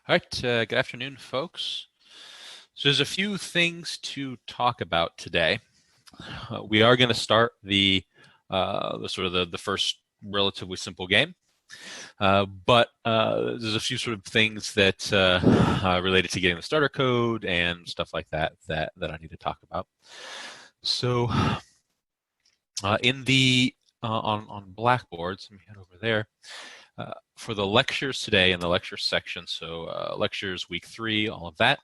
All right, good afternoon, folks. So there's a few things to talk about today. We are going to start the first relatively simple game, but there's a few sort of things that related to getting the starter code and stuff like that I need to talk about. So in the on Blackboards, let me head over there. For the lectures today in the lecture section, so lectures week 3, all of that,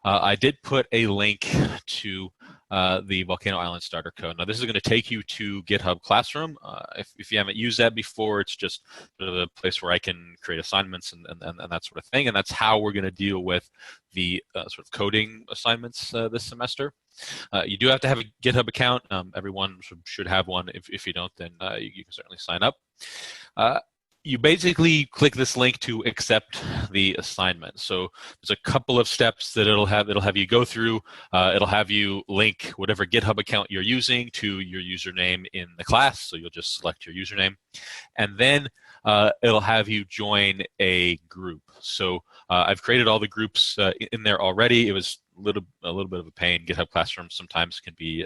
I did put a link to the Volcano Island starter code. Now this is going to take you to GitHub Classroom. If you haven't used that before, it's just sort of a place where I can create assignments and that sort of thing, and that's how we're going to deal with the sort of coding assignments this semester. You do have to have a GitHub account. Everyone should have one. If you don't, then you can certainly sign up. You basically click this link to accept the assignment. So there's a couple of steps that it'll have you go through. It'll have you link whatever GitHub account you're using to your username in the class. So you'll just select your username, and then it'll have you join a group. So I've created all the groups in there already. It was a little bit of a pain. GitHub Classroom sometimes can be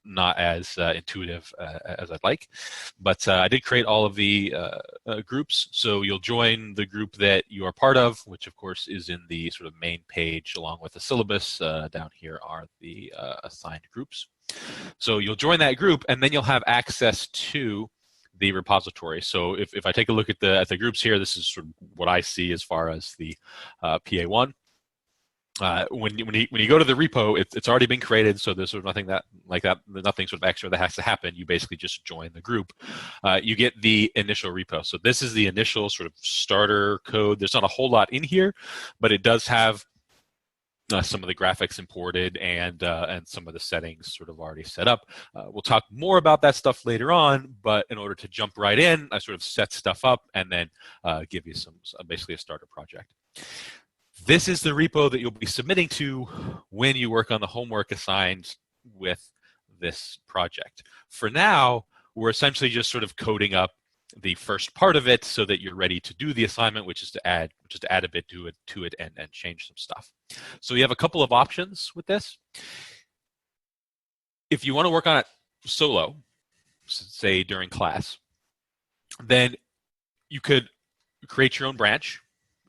not as intuitive as I'd like, but I did create all of the groups. So you'll join the group that you are part of, which of course is in the sort of main page along with the syllabus. Down here are the assigned groups. So you'll join that group, and then you'll have access to the repository. So if I take a look at the groups here, this is sort of what I see as far as the PA1. When you go to the repo, it's already been created, so there's sort of nothing sort of extra that has to happen. You basically just join the group. You get the initial repo. So this is the initial sort of starter code. There's not a whole lot in here, but it does have some of the graphics imported and some of the settings sort of already set up. We'll talk more about that stuff later on, but in order to jump right in, I sort of set stuff up and then give you basically a starter project. This is the repo that you'll be submitting to when you work on the homework assigned with this project. For now, we're essentially just sort of coding up the first part of it so that you're ready to do the assignment, which is to add a bit to it and change some stuff. So you have a couple of options with this. If you want to work on it solo, say during class, then you could create your own branch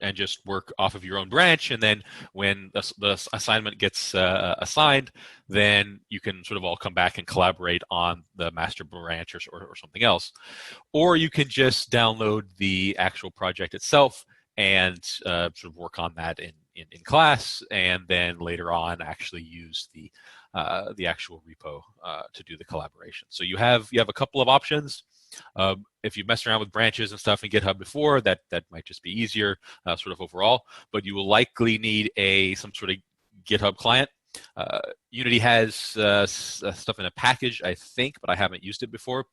and just work off of your own branch, and then when the assignment gets assigned, then you can sort of all come back and collaborate on the master branch or something else. Or you can just download the actual project itself and sort of work on that in class, and then later on actually use the actual repo to do the collaboration. So you have a couple of options. If you've messed around with branches and stuff in GitHub before, that might just be easier sort of overall, but you will likely need some sort of GitHub client. Unity has stuff in a package, I think, but I haven't used it before.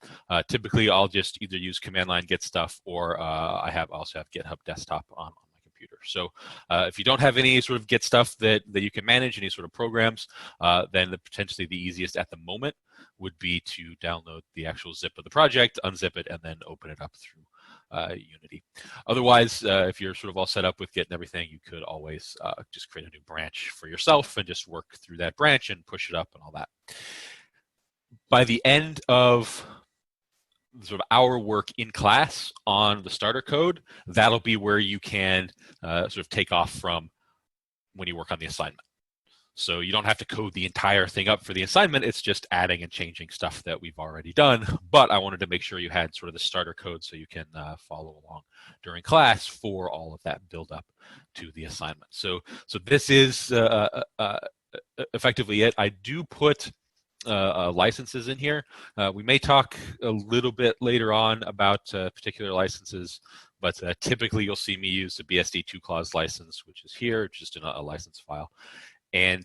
Typically, I'll just either use command line git stuff, or I also have GitHub desktop on my computer. So if you don't have any sort of Git stuff that you can manage, any sort of programs, then potentially the easiest at the moment would be to download the actual zip of the project, unzip it, and then open it up through Unity. Otherwise, if you're sort of all set up with Git and everything, you could always just create a new branch for yourself and just work through that branch and push it up and all that. By the end of sort of our work in class on the starter code, that'll be where you can sort of take off from when you work on the assignment. So you don't have to code the entire thing up for the assignment. It's just adding and changing stuff that we've already done. But I wanted to make sure you had sort of the starter code so you can follow along during class for all of that build up to the assignment. So this is effectively it. I do put licenses in here. We may talk a little bit later on about particular licenses, but typically you'll see me use the BSD2 clause license, which is here, just in a license file. And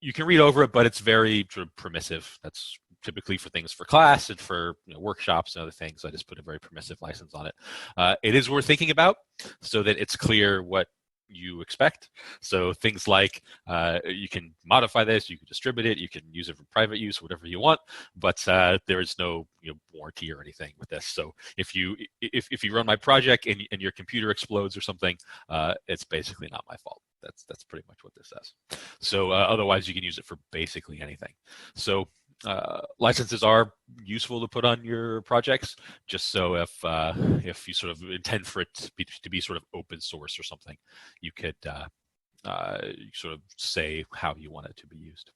you can read over it, but it's very sort of permissive. That's typically for things for class and for workshops and other things. I just put a very permissive license on it. It is worth thinking about so that it's clear what you expect. So things like you can modify this, you can distribute it, you can use it for private use, whatever you want, but there is no warranty or anything with this. So if you run my project and your computer explodes or something, it's basically not my fault. That's pretty much what this says. So otherwise, you can use it for basically anything. So licenses are useful to put on your projects, just so if you sort of intend for it to be sort of open source or something, you could sort of say how you want it to be used.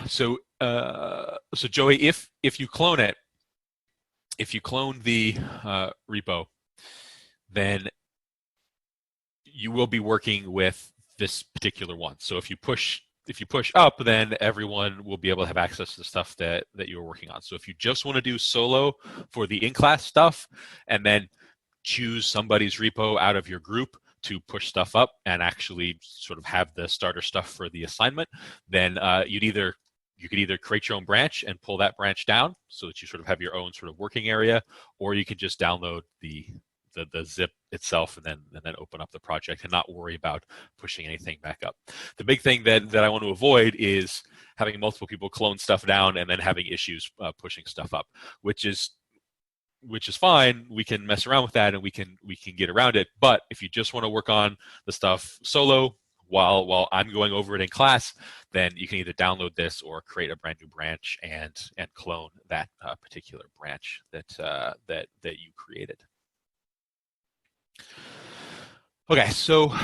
So so Joey, if you clone it, if you clone the repo, then you will be working with this particular one. So if you push up, then everyone will be able to have access to the stuff that you're working on. So if you just want to do solo for the in-class stuff and then choose somebody's repo out of your group to push stuff up and actually sort of have the starter stuff for the assignment, then you could either create your own branch and pull that branch down so that you sort of have your own sort of working area, or you can just download the zip itself and then open up the project and not worry about pushing anything back up. The big thing that I want to avoid is having multiple people clone stuff down and then having issues pushing stuff up, which is fine. We can mess around with that and we can get around it. But if you just want to work on the stuff solo while I'm going over it in class, then you can either download this or create a brand new branch and clone that particular branch that you created. Okay, so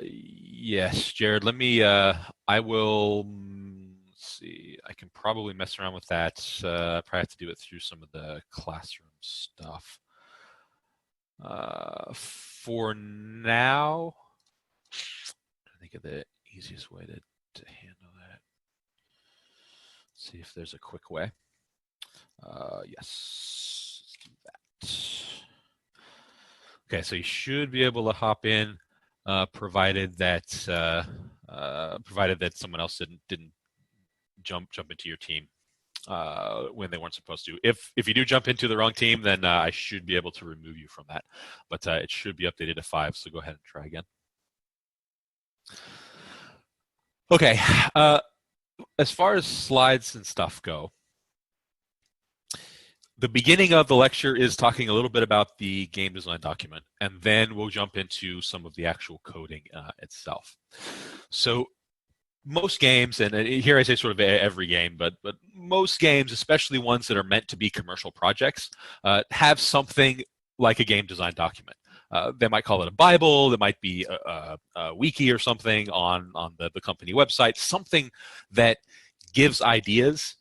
yes, Jared, let me, I will, let's see, I can probably mess around with that. Probably have to do it through some of the classroom stuff. For now, I think of the easiest way to handle that. Let's see if there's a quick way. Yes, let's do that. Okay, so you should be able to hop in, provided that someone else didn't jump into your team when they weren't supposed to. If you do jump into the wrong team, then I should be able to remove you from that. But it should be updated to 5, so go ahead and try again. Okay, as far as slides and stuff go, the beginning of the lecture is talking a little bit about the game design document, and then we'll jump into some of the actual coding itself. So most games, and here I say sort of every game, but most games, especially ones that are meant to be commercial projects, have something like a game design document. They might call it a Bible, there might be a wiki or something on the company website, something that gives ideas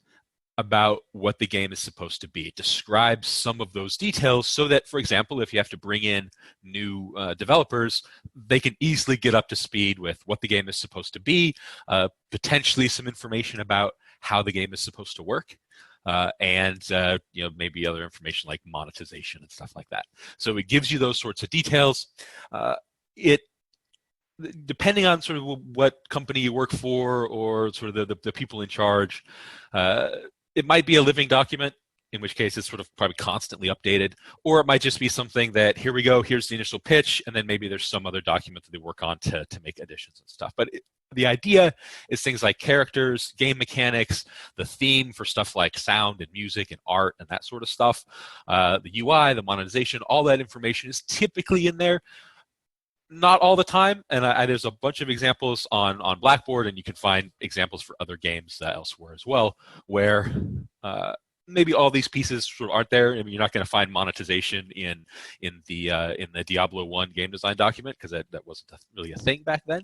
about what the game is supposed to be. It describes some of those details so that, for example, if you have to bring in new developers, they can easily get up to speed with what the game is supposed to be, potentially some information about how the game is supposed to work, and maybe other information like monetization and stuff like that. So it gives you those sorts of details. Depending on sort of what company you work for or sort of the people in charge, it might be a living document, in which case it's sort of probably constantly updated, or it might just be something that, here we go, here's the initial pitch, and then maybe there's some other document that they work on to make additions and stuff. But the idea is things like characters, game mechanics, the theme for stuff like sound and music and art and that sort of stuff, the UI, the monetization, all that information is typically in there. Not all the time, and there's a bunch of examples on Blackboard, and you can find examples for other games elsewhere as well, where maybe all these pieces sort of aren't there. I mean, you're not going to find monetization in the Diablo 1 game design document, because that wasn't really a thing back then.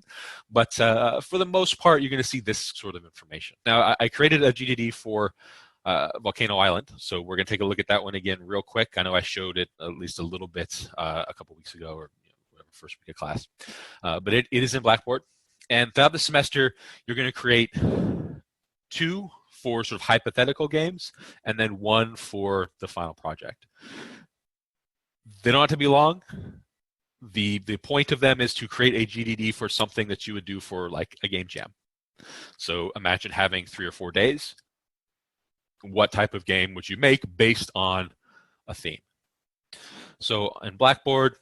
But for the most part, you're going to see this sort of information. Now, I created a GDD for Volcano Island, so we're going to take a look at that one again real quick. I know I showed it at least a little bit a couple weeks ago, or first week of class, but it is in Blackboard. And throughout the semester, you're going to create 2 for sort of hypothetical games, and then 1 for the final project. They don't have to be long. The point of them is to create a GDD for something that you would do for like a game jam. So imagine having 3 or 4 days. What type of game would you make based on a theme. So in Blackboard,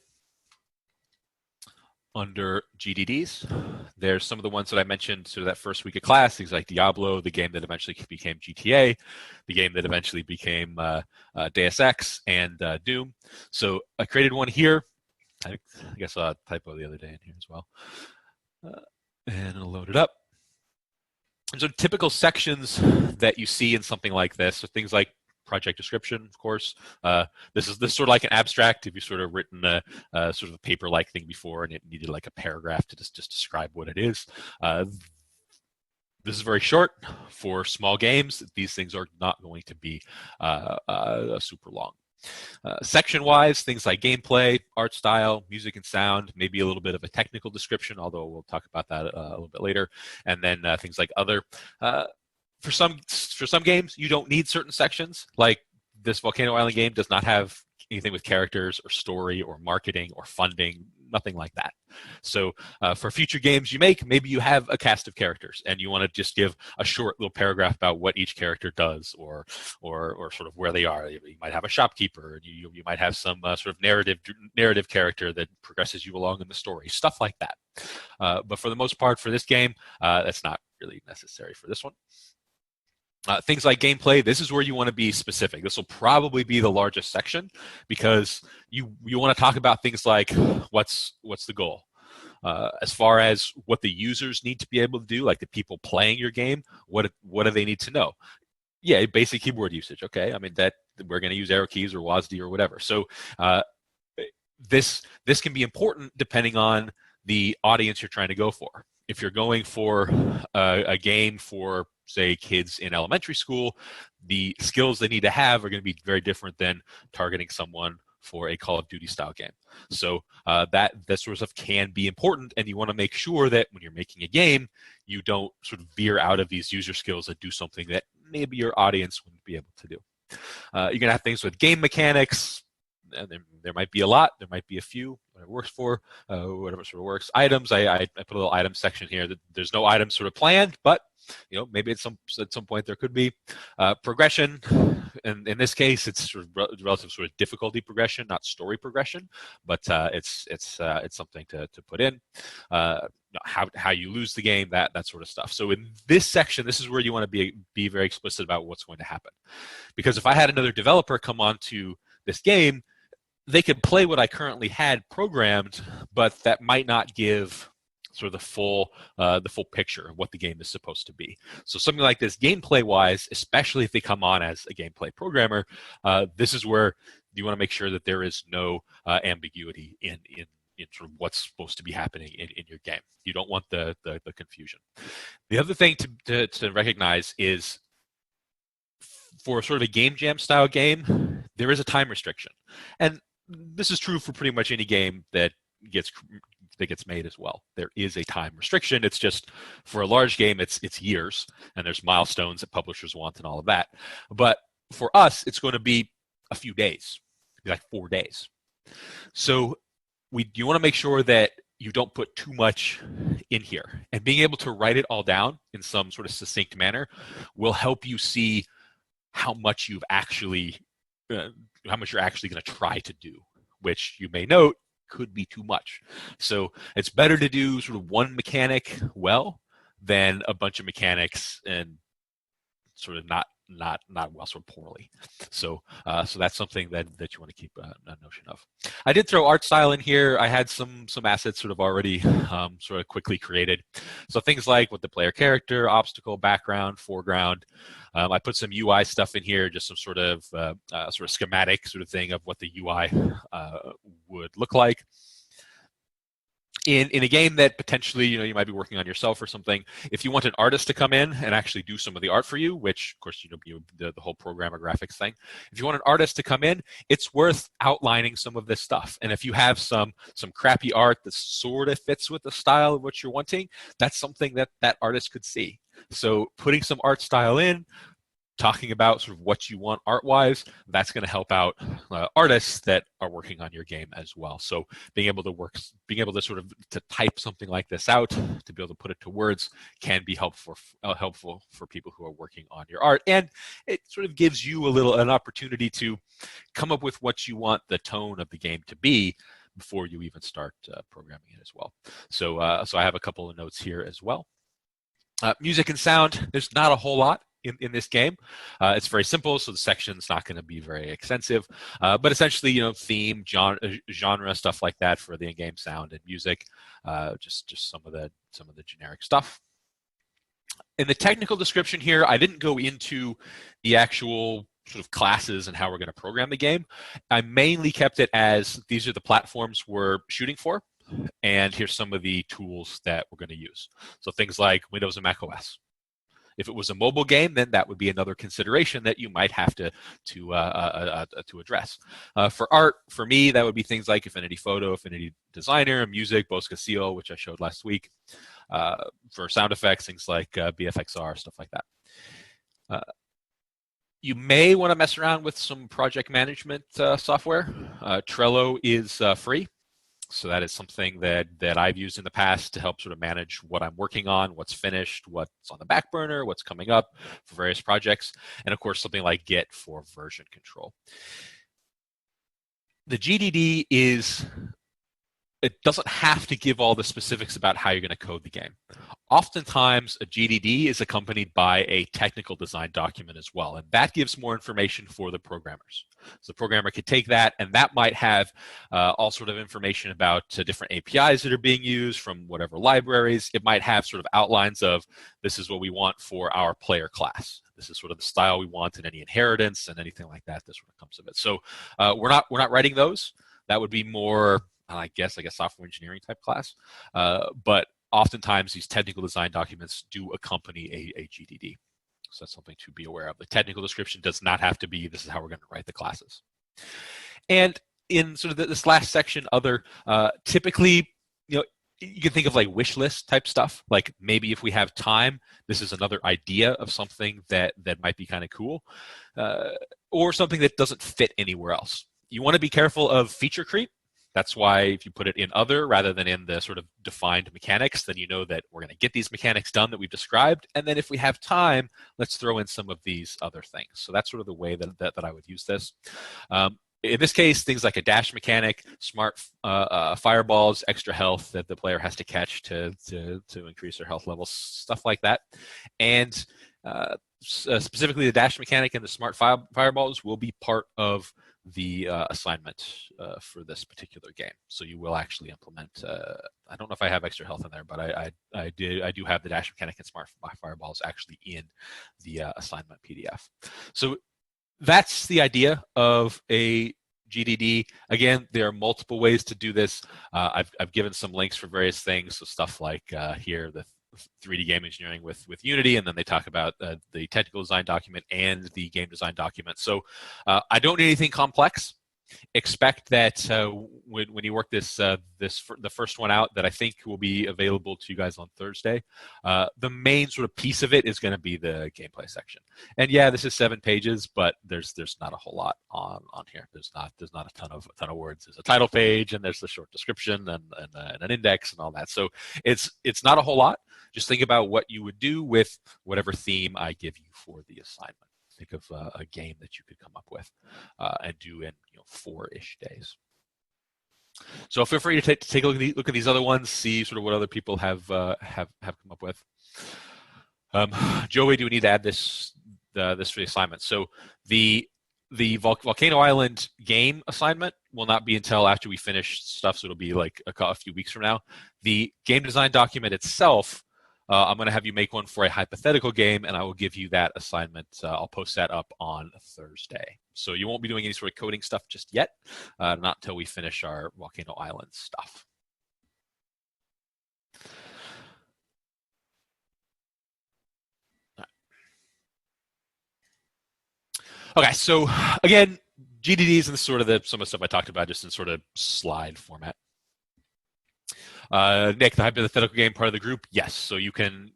under GDDs, there's some of the ones that I mentioned sort of that first week of class, things like Diablo, the game that eventually became GTA, the game that eventually became Deus Ex, and Doom. So I created one here. I guess I saw a typo the other day in here as well. And I'll load it up. And so typical sections that you see in something like this are things like project description, of course. This is sort of like an abstract. If you've sort of written a sort of a paper-like thing before and it needed like a paragraph to just describe what it is. This is very short for small games. These things are not going to be super long. Section-wise, things like gameplay, art style, music and sound, maybe a little bit of a technical description, although we'll talk about that a little bit later, and then things like other. For some games, you don't need certain sections. Like this Volcano Island game does not have anything with characters or story or marketing or funding, nothing like that. So for future games you make, maybe you have a cast of characters and you want to just give a short little paragraph about what each character does or sort of where they are. You might have a shopkeeper, and you might have some sort of narrative character that progresses you along in the story, stuff like that. But for the most part, for this game, that's not really necessary for this one. Things like gameplay, this is where you want to be specific. This will probably be the largest section because you want to talk about things like what's the goal. As far as what the users need to be able to do, like the people playing your game, what do they need to know? Yeah, basic keyboard usage. Okay, I mean that we're going to use arrow keys or WASD or whatever. So this can be important depending on the audience you're trying to go for. If you're going for a game for, say, kids in elementary school, the skills they need to have are going to be very different than targeting someone for a Call of Duty style game. So that sort of stuff can be important, and you want to make sure that when you're making a game, you don't sort of veer out of these user skills and do something that maybe your audience wouldn't be able to do. You're going to have things with game mechanics. And there might be a lot, there might be a few, whatever works for, whatever sort of works. Items, I put a little item section here. There's no items sort of planned, but maybe at some point there could be. Progression, and in this case, it's sort of relative sort of difficulty progression, not story progression, but it's something to put in. How you lose the game, that sort of stuff. So in this section, this is where you want to be very explicit about what's going to happen, because if I had another developer come onto this game, they could play what I currently had programmed, but that might not give sort of the full picture of what the game is supposed to be. So something like this, gameplay-wise, especially if they come on as a gameplay programmer, this is where you want to make sure that there is no ambiguity in sort of what's supposed to be happening in your game. You don't want the confusion. The other thing to recognize is, for sort of a game jam style game, there is a time restriction, and this is true for pretty much any game that gets made as well. There is a time restriction. It's just for a large game, it's years, and there's milestones that publishers want and all of that. But for us, it's going to be a few days, like 4 days. So you want to make sure that you don't put too much in here, and being able to write it all down in some sort of succinct manner will help you see how much you're actually going to try to do, which you may note could be too much. So it's better to do sort of one mechanic well than a bunch of mechanics and sort of not well, sort of poorly. So that's something that you want to keep a notion of. I did throw art style in here. I had some assets sort of already sort of quickly created. So things like what the player character, obstacle, background, foreground. I put some UI stuff in here, just some sort of schematic sort of thing of what the UI would look like. In a game that potentially you might be working on yourself or something, if you want an artist to come in and actually do some of the art for you, which of course the whole programmer graphics thing, if you want an artist to come in, it's worth outlining some of this stuff. And if you have some crappy art that sort of fits with the style of what you're wanting, that's something that artist could see. So putting some art style in talking about sort of what you want art-wise, that's going to help out artists that are working on your game as well. So being able to sort of to type something like this out, to be able to put it to words, can be helpful for people who are working on your art, and it sort of gives you an opportunity to come up with what you want the tone of the game to be before you even start programming it as well. So I have a couple of notes here as well. Music and sound, there's not a whole lot in this game. It's very simple, so the section's not going to be very extensive. But essentially, theme, genre, stuff like that for the in-game sound and music. Just some of the generic stuff. In the technical description here, I didn't go into the actual sort of classes and how we're going to program the game. I mainly kept it as these are the platforms we're shooting for, and here's some of the tools that we're going to use. So things like Windows and Mac OS. If it was a mobile game, then that would be another consideration that you might have to address. For art, for me, that would be things like Affinity Photo, Affinity Designer, music, Bose Castillo, which I showed last week. For sound effects, things like BFXR, stuff like that. You may want to mess around with some project management software. Trello is free. So that is something that I've used in the past to help sort of manage what I'm working on, what's finished, what's on the back burner, what's coming up for various projects, and of course something like Git for version control. The GDD it doesn't have to give all the specifics about how you're going to code the game. Oftentimes, a GDD is accompanied by a technical design document as well, and that gives more information for the programmers. So the programmer could take that, and that might have all sort of information about different APIs that are being used from whatever libraries. It might have sort of outlines of this is what we want for our player class. This is sort of the style we want in any inheritance and anything like that. This sort of comes of it. So we're not writing those. That would be more, I guess, like a software engineering type class. But oftentimes these technical design documents do accompany a GDD. So that's something to be aware of. The technical description does not have to be, this is how we're going to write the classes. And in sort of this last section, typically, you can think of like wish list type stuff. Like maybe if we have time, this is another idea of something that might be kind of cool, or something that doesn't fit anywhere else. You want to be careful of feature creep. That's why if you put it in other rather than in the sort of defined mechanics, then you know that we're going to get these mechanics done that we've described. And then if we have time, let's throw in some of these other things. So that's sort of the way that I would use this. In this case, things like a dash mechanic, smart fireballs, extra health that the player has to catch to increase their health levels, stuff like that. And specifically the dash mechanic and the smart fireballs will be part of the assignment for this particular game. So you will actually implement, I don't know if I have extra health in there, but I do have the dash mechanic and smart fireballs actually in the assignment PDF. So that's the idea of a GDD. Again, there are multiple ways to do this. I've given some links for various things, so stuff like here, the 3D game engineering with Unity, and then they talk about the technical design document and the game design document. So I don't need anything complex. Expect that when you work the first one out, that I think will be available to you guys on Thursday. The main sort of piece of it is going to be the gameplay section. And yeah, this is 7 pages, but there's not a whole lot on here. There's not a ton of words. There's a title page, and there's the short description and an index and all that. So it's not a whole lot. Just think about what you would do with whatever theme I give you for the assignment. Think of a game that you could come up with and do in 4-ish days. So feel free to take a look at these other ones, see sort of what other people have come up with. Joey, do we need to add this for the assignment? So the Volcano Island game assignment will not be until after we finish stuff, so it'll be like a few weeks from now. The game design document itself, I'm going to have you make one for a hypothetical game, and I will give you that assignment. I'll post that up on Thursday. So you won't be doing any sort of coding stuff just yet, not until we finish our Volcano Island stuff. Okay, so again, GDDs and some of the stuff I talked about just in sort of slide format. Nick, the hypothetical game part of the group, yes. So you can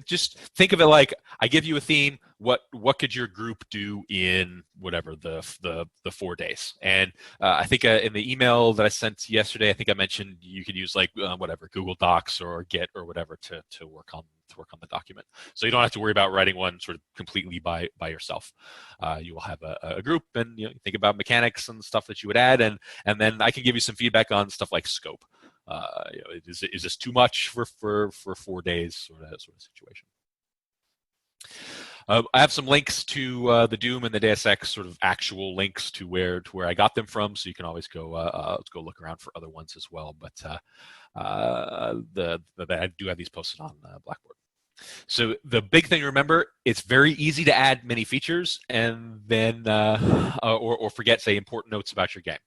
just think of it like I give you a theme. What could your group do in whatever the 4 days? And I think in the email that I sent yesterday, I think I mentioned you could use like whatever Google Docs or Git or whatever to work on the document. So you don't have to worry about writing one sort of completely by yourself. You will have a group, and you think about mechanics and stuff that you would add, and then I can give you some feedback on stuff like scope. Is this too much for 4 days sort of situation? I have some links to the Doom and the Deus Ex sort of actual links to where I got them from, so you can always go look around for other ones as well. But I do have these posted on Blackboard. So the big thing to remember, it's very easy to add many features and then or forget, say, important notes about your game.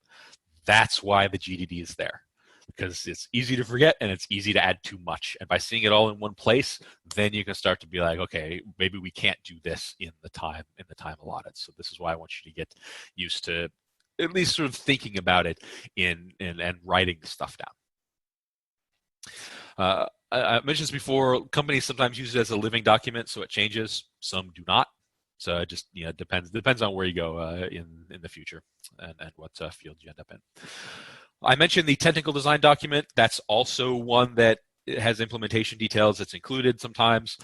That's why the GDD is there, because it's easy to forget and it's easy to add too much. And by seeing it all in one place, then you can start to be like, okay, maybe we can't do this in the time allotted. So this is why I want you to get used to at least sort of thinking about it and writing the stuff down. I mentioned this before. Companies sometimes use it as a living document, so it changes. Some do not. So it just depends on where you go in the future and what field you end up in. I mentioned the technical design document. That's also one that has implementation details that's included sometimes.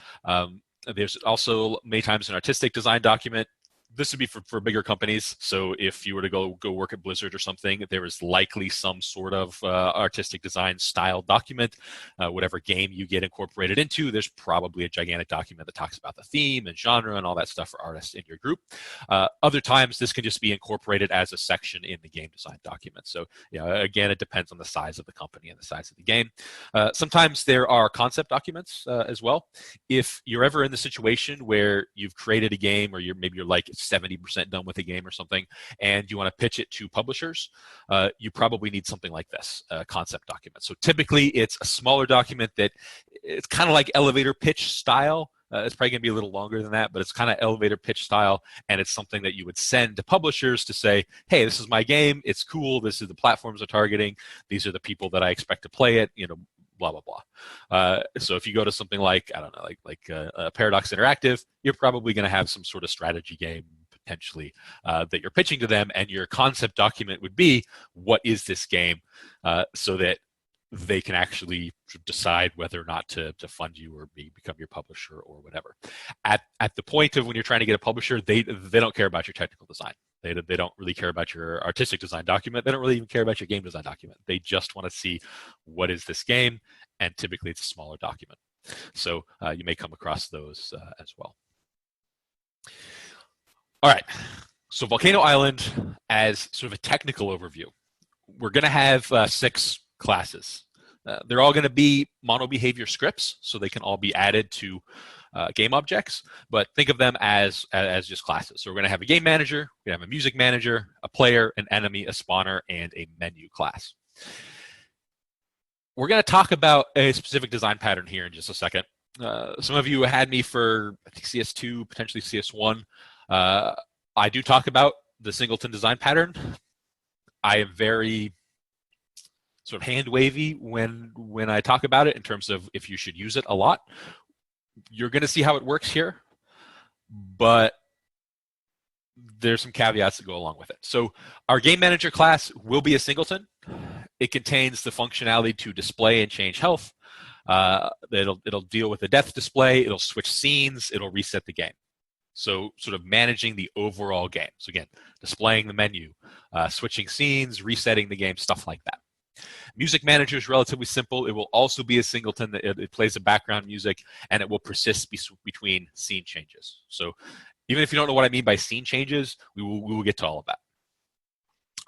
There's also many times an artistic design document. This would be for bigger companies. So if you were to go work at Blizzard or something, there is likely some sort of artistic design style document. Whatever game you get incorporated into, there's probably a gigantic document that talks about the theme and genre and all that stuff for artists in your group. Other times, this can just be incorporated as a section in the game design document. So again, it depends on the size of the company and the size of the game. Sometimes there are concept documents as well. If you're ever in the situation where you've created a game, or maybe you're like 70% done with a game or something, and you want to pitch it to publishers, you probably need something like this, a concept document. So typically it's a smaller document that it's kind of like elevator pitch style. It's probably going to be a little longer than that, but it's kind of elevator pitch style, and it's something that you would send to publishers to say, hey, this is my game, it's cool, this is the platforms I'm targeting, these are the people that I expect to play it, blah blah blah. So if you go to something like, I don't know, like Paradox Interactive, you're probably going to have some sort of strategy game potentially that you're pitching to them, and your concept document would be, what is this game, so that they can actually decide whether or not to fund you or become your publisher or whatever. At the point of when you're trying to get a publisher, they don't care about your technical design. They don't really care about your artistic design document. They don't really even care about your game design document. They just want to see, what is this game, and typically it's a smaller document. So you may come across those as well. All right, so Volcano Island, as sort of a technical overview, we're going to have 6 classes. They're all going to be mono-behavior scripts, so they can all be added to game objects, but think of them as just classes. So we're going to have a game manager, we're going to have a music manager, a player, an enemy, a spawner, and a menu class. We're going to talk about a specific design pattern here in just a second. Some of you had me for, I think, CS2, potentially CS1. I do talk about the singleton design pattern. I am very sort of hand-wavy when I talk about it in terms of if you should use it a lot. You're going to see how it works here, but there's some caveats that go along with it. So our game manager class will be a singleton. It contains the functionality to display and change health. It'll deal with the death display. It'll switch scenes. It'll reset the game. So sort of managing the overall game. So again, displaying the menu, switching scenes, resetting the game, stuff like that. Music manager is relatively simple. It will also be a singleton. It plays the background music, and it will persist between scene changes. So even if you don't know what I mean by scene changes, we will get to all of that.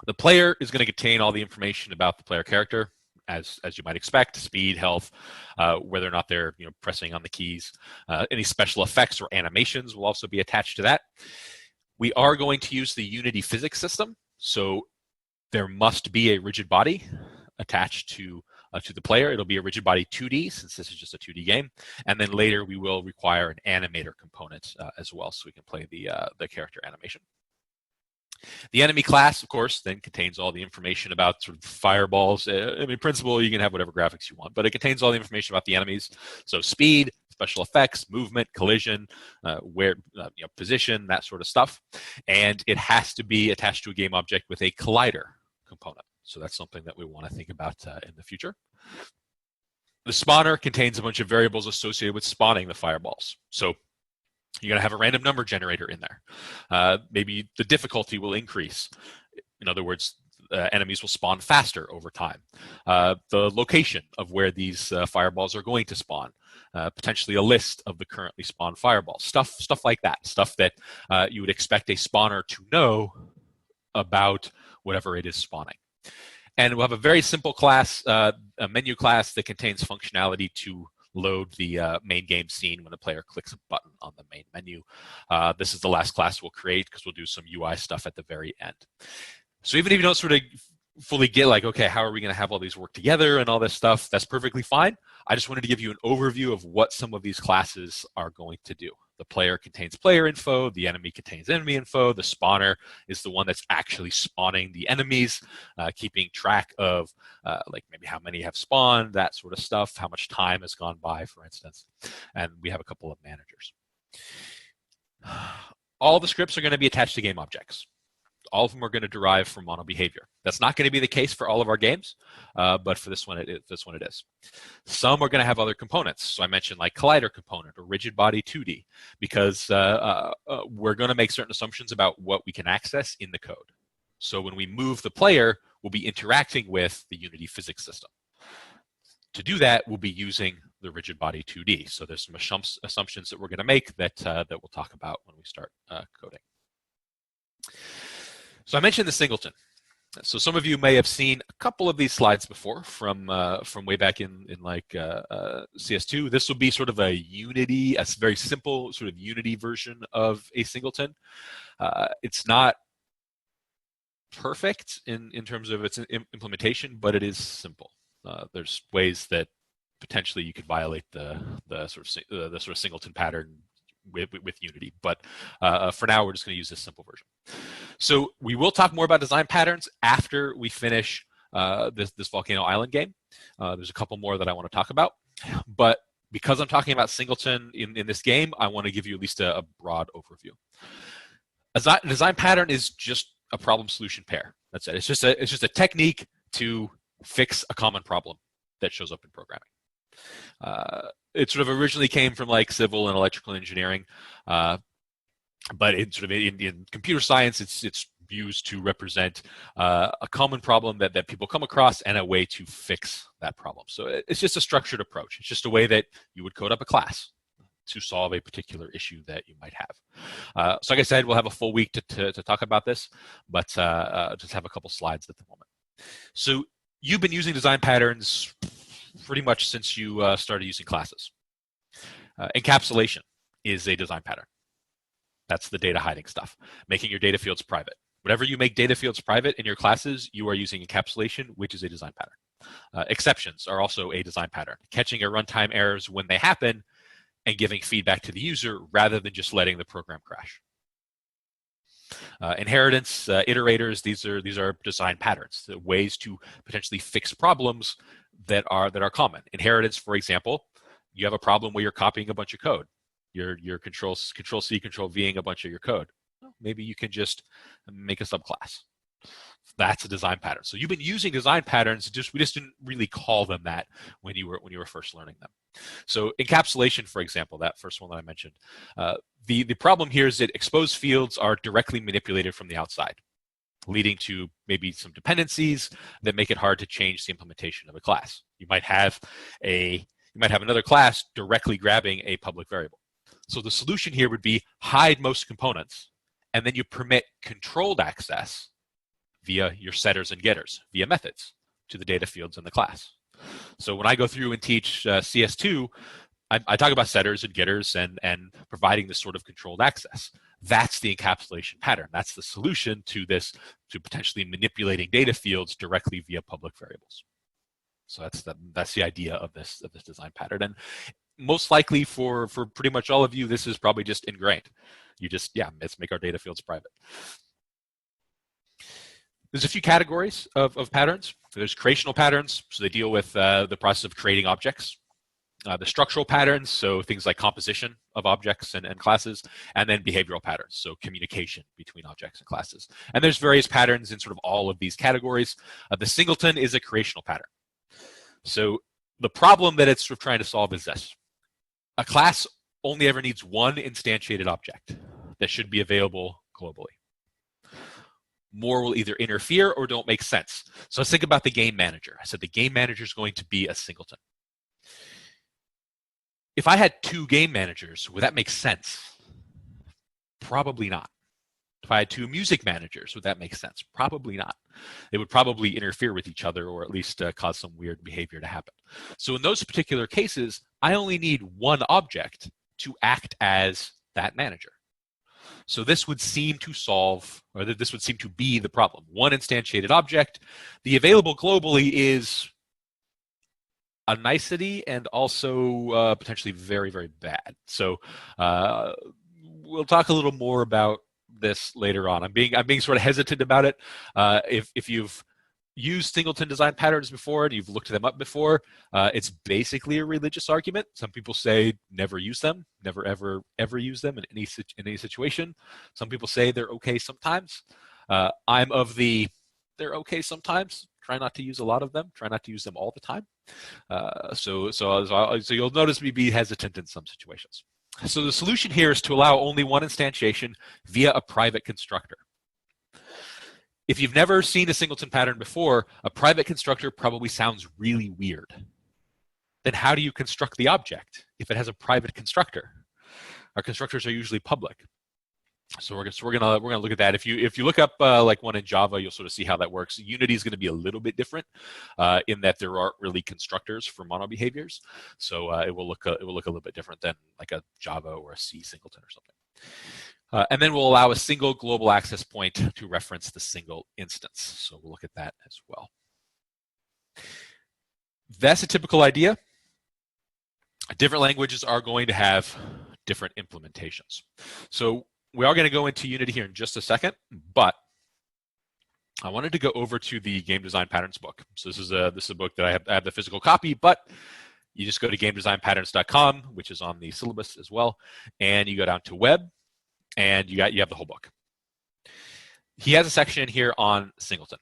The player is going to contain all the information about the player character, as you might expect: speed, health, whether or not they're pressing on the keys. Any special effects or animations will also be attached to that. We are going to use the Unity physics system, so there must be a rigid body attached to the player. It'll be a rigid body 2D, since this is just a 2D game, and then later we will require an animator component as well, so we can play the character animation. The enemy class, of course, then contains all the information about sort of fireballs. In principle, you can have whatever graphics you want, but it contains all the information about the enemies. So speed, special effects, movement, collision, position, that sort of stuff. And it has to be attached to a game object with a collider component. So that's something that we want to think about in the future. The spawner contains a bunch of variables associated with spawning the fireballs. So you're going to have a random number generator in there. Maybe the difficulty will increase. In other words, enemies will spawn faster over time. The location of where these fireballs are going to spawn. Potentially a list of the currently spawned fireballs. Stuff like that. Stuff that you would expect a spawner to know about whatever it is spawning. And we'll have a very simple class, a menu class that contains functionality to load the main game scene when the player clicks a button on the main menu. This is the last class we'll create because we'll do some UI stuff at the very end. So even if you don't sort of fully get like, okay, how are we going to have all these work together and all this stuff, that's perfectly fine. I just wanted to give you an overview of what some of these classes are going to do. The player contains player info, the enemy contains enemy info, the spawner is the one that's actually spawning the enemies, keeping track of like maybe how many have spawned, that sort of stuff, how much time has gone by, for instance. And we have a couple of managers. All the scripts are going to be attached to game objects. All of them are going to derive from mono behavior. That's not going to be the case for all of our games, but for this one it is. Some are going to have other components. So I mentioned like collider component or rigid body 2D, because we're going to make certain assumptions about what we can access in the code. So when we move the player, we'll be interacting with the Unity physics system. To do that, we'll be using the rigid body 2D. So there's some assumptions that we're going to make that we'll talk about when we start coding. So I mentioned the singleton. So some of you may have seen a couple of these slides before from way back in like CS2. This will be sort of a Unity, a very simple sort of Unity version of a singleton. It's not perfect in terms of its implementation, but it is simple. There's ways that potentially you could violate the sort of singleton pattern with Unity, but for now we're just going to use this simple version. So we will talk more about design patterns after we finish this Volcano Island game. There's a couple more that I want to talk about, but because I'm talking about singleton in this game, I want to give you at least a broad overview. A design pattern is just a problem solution pair. That's it. It's just a technique to fix a common problem that shows up in programming. It sort of originally came from like civil and electrical engineering, but in computer science, it's used to represent a common problem that people come across and a way to fix that problem. So it's just a structured approach. It's just a way that you would code up a class to solve a particular issue that you might have. So like I said, we'll have a full week to talk about this, but just have a couple slides at the moment. So you've been using design patterns pretty much since you started using classes. Encapsulation is a design pattern. That's the data hiding stuff, making your data fields private. Whenever you make data fields private in your classes, you are using encapsulation, which is a design pattern. Exceptions are also a design pattern, catching your runtime errors when they happen and giving feedback to the user rather than just letting the program crash. Inheritance, iterators, these are design patterns, ways to potentially fix problems that are common. Inheritance, for example, you have a problem where you're copying a bunch of code. You're control C, control V-ing a bunch of your code. Well, maybe you can just make a subclass. That's a design pattern. So you've been using design patterns. We just didn't really call them that when you were first learning them. So encapsulation, for example, that first one that I mentioned. The problem here is that exposed fields are directly manipulated from the outside, leading to maybe some dependencies that make it hard to change the implementation of a class. You might have another class directly grabbing a public variable. So the solution here would be hide most components, and then you permit controlled access via your setters and getters, via methods, to the data fields in the class. So when I go through and teach CS2, I talk about setters and getters and providing this sort of controlled access. That's the encapsulation pattern. That's the solution to this, to potentially manipulating data fields directly via public variables. So that's the idea of this design pattern. And most likely for pretty much all of you, this is probably just ingrained. You just, let's make our data fields private. There's a few categories of patterns. There's creational patterns, so they deal with the process of creating objects. The structural patterns, so things like composition of objects and classes, and then behavioral patterns, so communication between objects and classes. And there's various patterns in sort of all of these categories. The singleton is a creational pattern. So the problem that it's sort of trying to solve is this. A class only ever needs one instantiated object that should be available globally. More will either interfere or don't make sense. So let's think about the game manager. I said the game manager is going to be a singleton. If I had two game managers, would that make sense? Probably not. If I had two music managers, would that make sense? Probably not. They would probably interfere with each other or at least cause some weird behavior to happen. So in those particular cases, I only need one object to act as that manager. So this would seem to solve, or this would seem to be the problem. One instantiated object. The available globally is a nicety and also potentially very, very bad. So we'll talk a little more about this later on. I'm being sort of hesitant about it. If you've used singleton design patterns before and you've looked them up before, it's basically a religious argument. Some people say never use them, never ever use them in any situation. Some people say they're okay sometimes. I'm of the they're okay sometimes. Try not to use a lot of them. Try not to use them all the time. So you'll notice me be hesitant in some situations. So the solution here is to allow only one instantiation via a private constructor. If you've never seen a singleton pattern before, a private constructor probably sounds really weird. Then how do you construct the object if it has a private constructor? Our constructors are usually public. So we're gonna look at that. If you look up like one in Java, you'll sort of see how that works. Unity is going to be a little bit different in that there aren't really constructors for mono behaviors. So it will look a little bit different than like a Java or a C singleton or something. And then we'll allow a single global access point to reference the single instance. So we'll look at that as well. That's a typical idea. Different languages are going to have different implementations. So we are going to go into Unity here in just a second, but I wanted to go over to the Game Design Patterns book. So this is a book that I have the physical copy, but you just go to gamedesignpatterns.com, which is on the syllabus as well, and you go down to web, and you have the whole book. He has a section in here on singleton.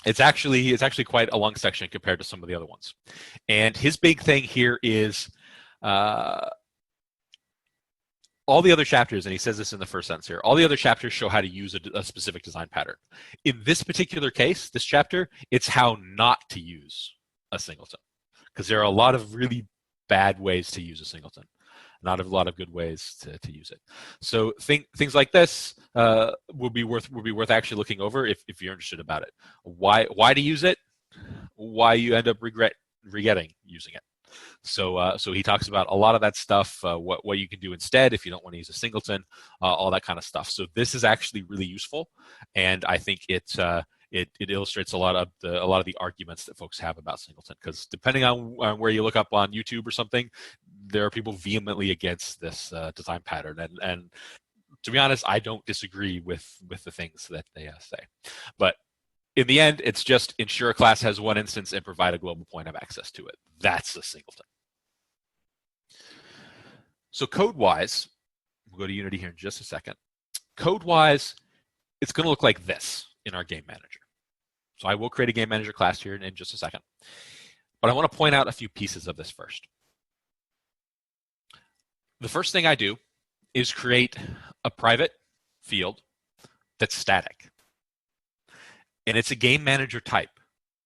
It's actually quite a long section compared to some of the other ones, and his big thing here is all the other chapters, and he says this in the first sentence here, all the other chapters show how to use a specific design pattern. In this particular case, this chapter, it's how not to use a singleton, because there are a lot of really bad ways to use a singleton, not a lot of good ways to use it. So things like this will be worth actually looking over if you're interested about it. Why to use it? Why you end up regretting using it. So he talks about a lot of that stuff, what you can do instead if you don't want to use a singleton, all that kind of stuff. So this is actually really useful, and I think it illustrates a lot of the arguments that folks have about singleton. Because depending on where you look up on YouTube or something, there are people vehemently against this design pattern, and to be honest, I don't disagree with the things that they say, but in the end, it's just ensure a class has one instance and provide a global point of access to it. That's a singleton. So code-wise, we'll go to Unity here in just a second. Code-wise, it's going to look like this in our game manager. So I will create a game manager class here in just a second. But I want to point out a few pieces of this first. The first thing I do is create a private field that's static. And it's a game manager type.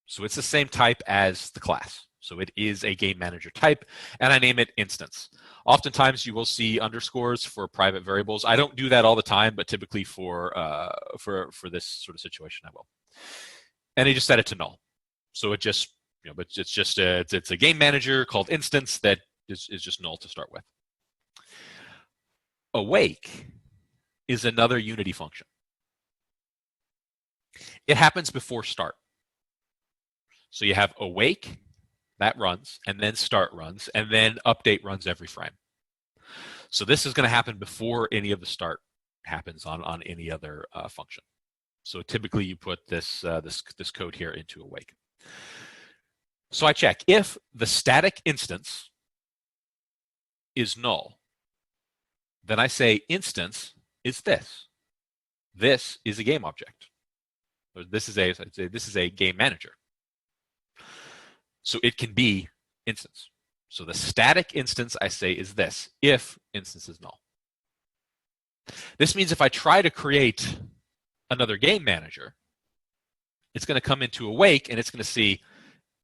So it's the same type as the class. So it is a game manager type, and I name it instance. Oftentimes you will see underscores for private variables. I don't do that all the time, but typically for this sort of situation, I will. And I just set it to null. So it just, but it's a game manager called instance that is just null to start with. Awake is another Unity function. It happens before start. So you have awake, that runs, and then start runs, and then update runs every frame. So this is going to happen before any of the start happens on any other function. So typically you put this code here into awake. So I check if the static instance is null, then I say instance is this. This is a game object. Or this is a game manager. So it can be instance. So the static instance I say is this if instance is null. This means if I try to create another game manager, it's going to come into awake and it's going to see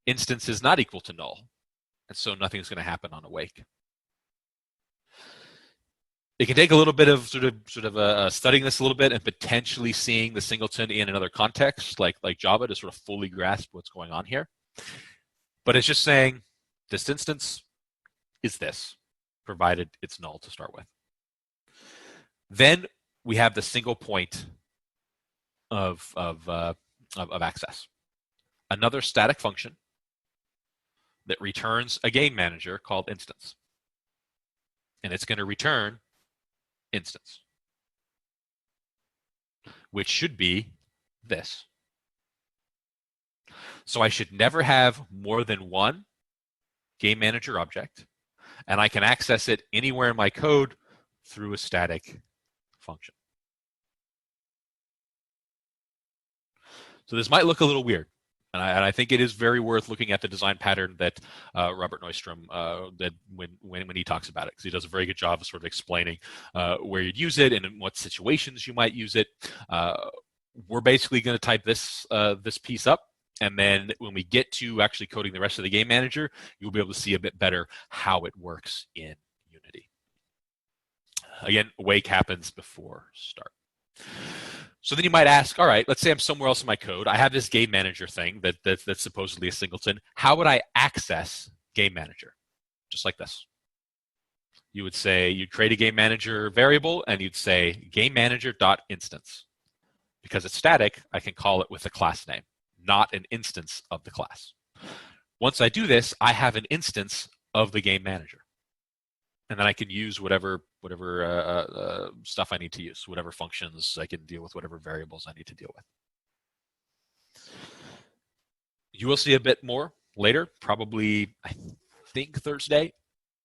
instance is not equal to null. And so nothing's going to happen on awake. It can take a little bit of sort of studying this a little bit and potentially seeing the singleton in another context, like Java, to sort of fully grasp what's going on here. But it's just saying this instance is this, provided it's null to start with. Then we have the single point of access. Another static function that returns a game manager called instance. And it's going to return instance, which should be this. So I should never have more than one game manager object, and I can access it anywhere in my code through a static function. So this might look a little weird, and I think it is very worth looking at the design pattern that Robert Neustrom did when he talks about it, because he does a very good job of sort of explaining where you'd use it and in what situations you might use it. We're basically going to type this piece up, and then when we get to actually coding the rest of the game manager, you'll be able to see a bit better how it works in Unity. Again, awake happens before start. So then you might ask, all right, let's say I'm somewhere else in my code. I have this game manager thing that's supposedly a singleton. How would I access game manager? Just like this. You would say, you'd create a game manager variable, and you'd say game manager.instance. Because it's static, I can call it with the class name, not an instance of the class. Once I do this, I have an instance of the game manager. And then I can use whatever stuff I need to use, whatever functions I can deal with, whatever variables I need to deal with. You will see a bit more later, probably, I think, Thursday,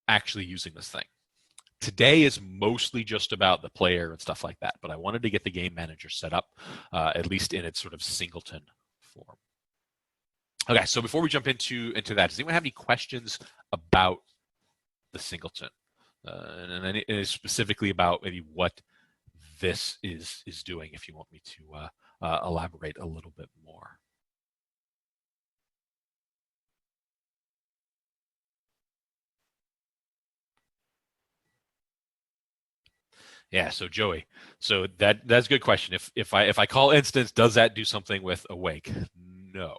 actually using this thing. Today is mostly just about the player and stuff like that, but I wanted to get the game manager set up, at least in its sort of singleton form. Okay, so before we jump into that, does anyone have any questions about the singleton? And specifically about maybe what this is doing, if you want me to elaborate a little bit more. Yeah, so Joey, so that's a good question. If I call instance, does that do something with awake? No.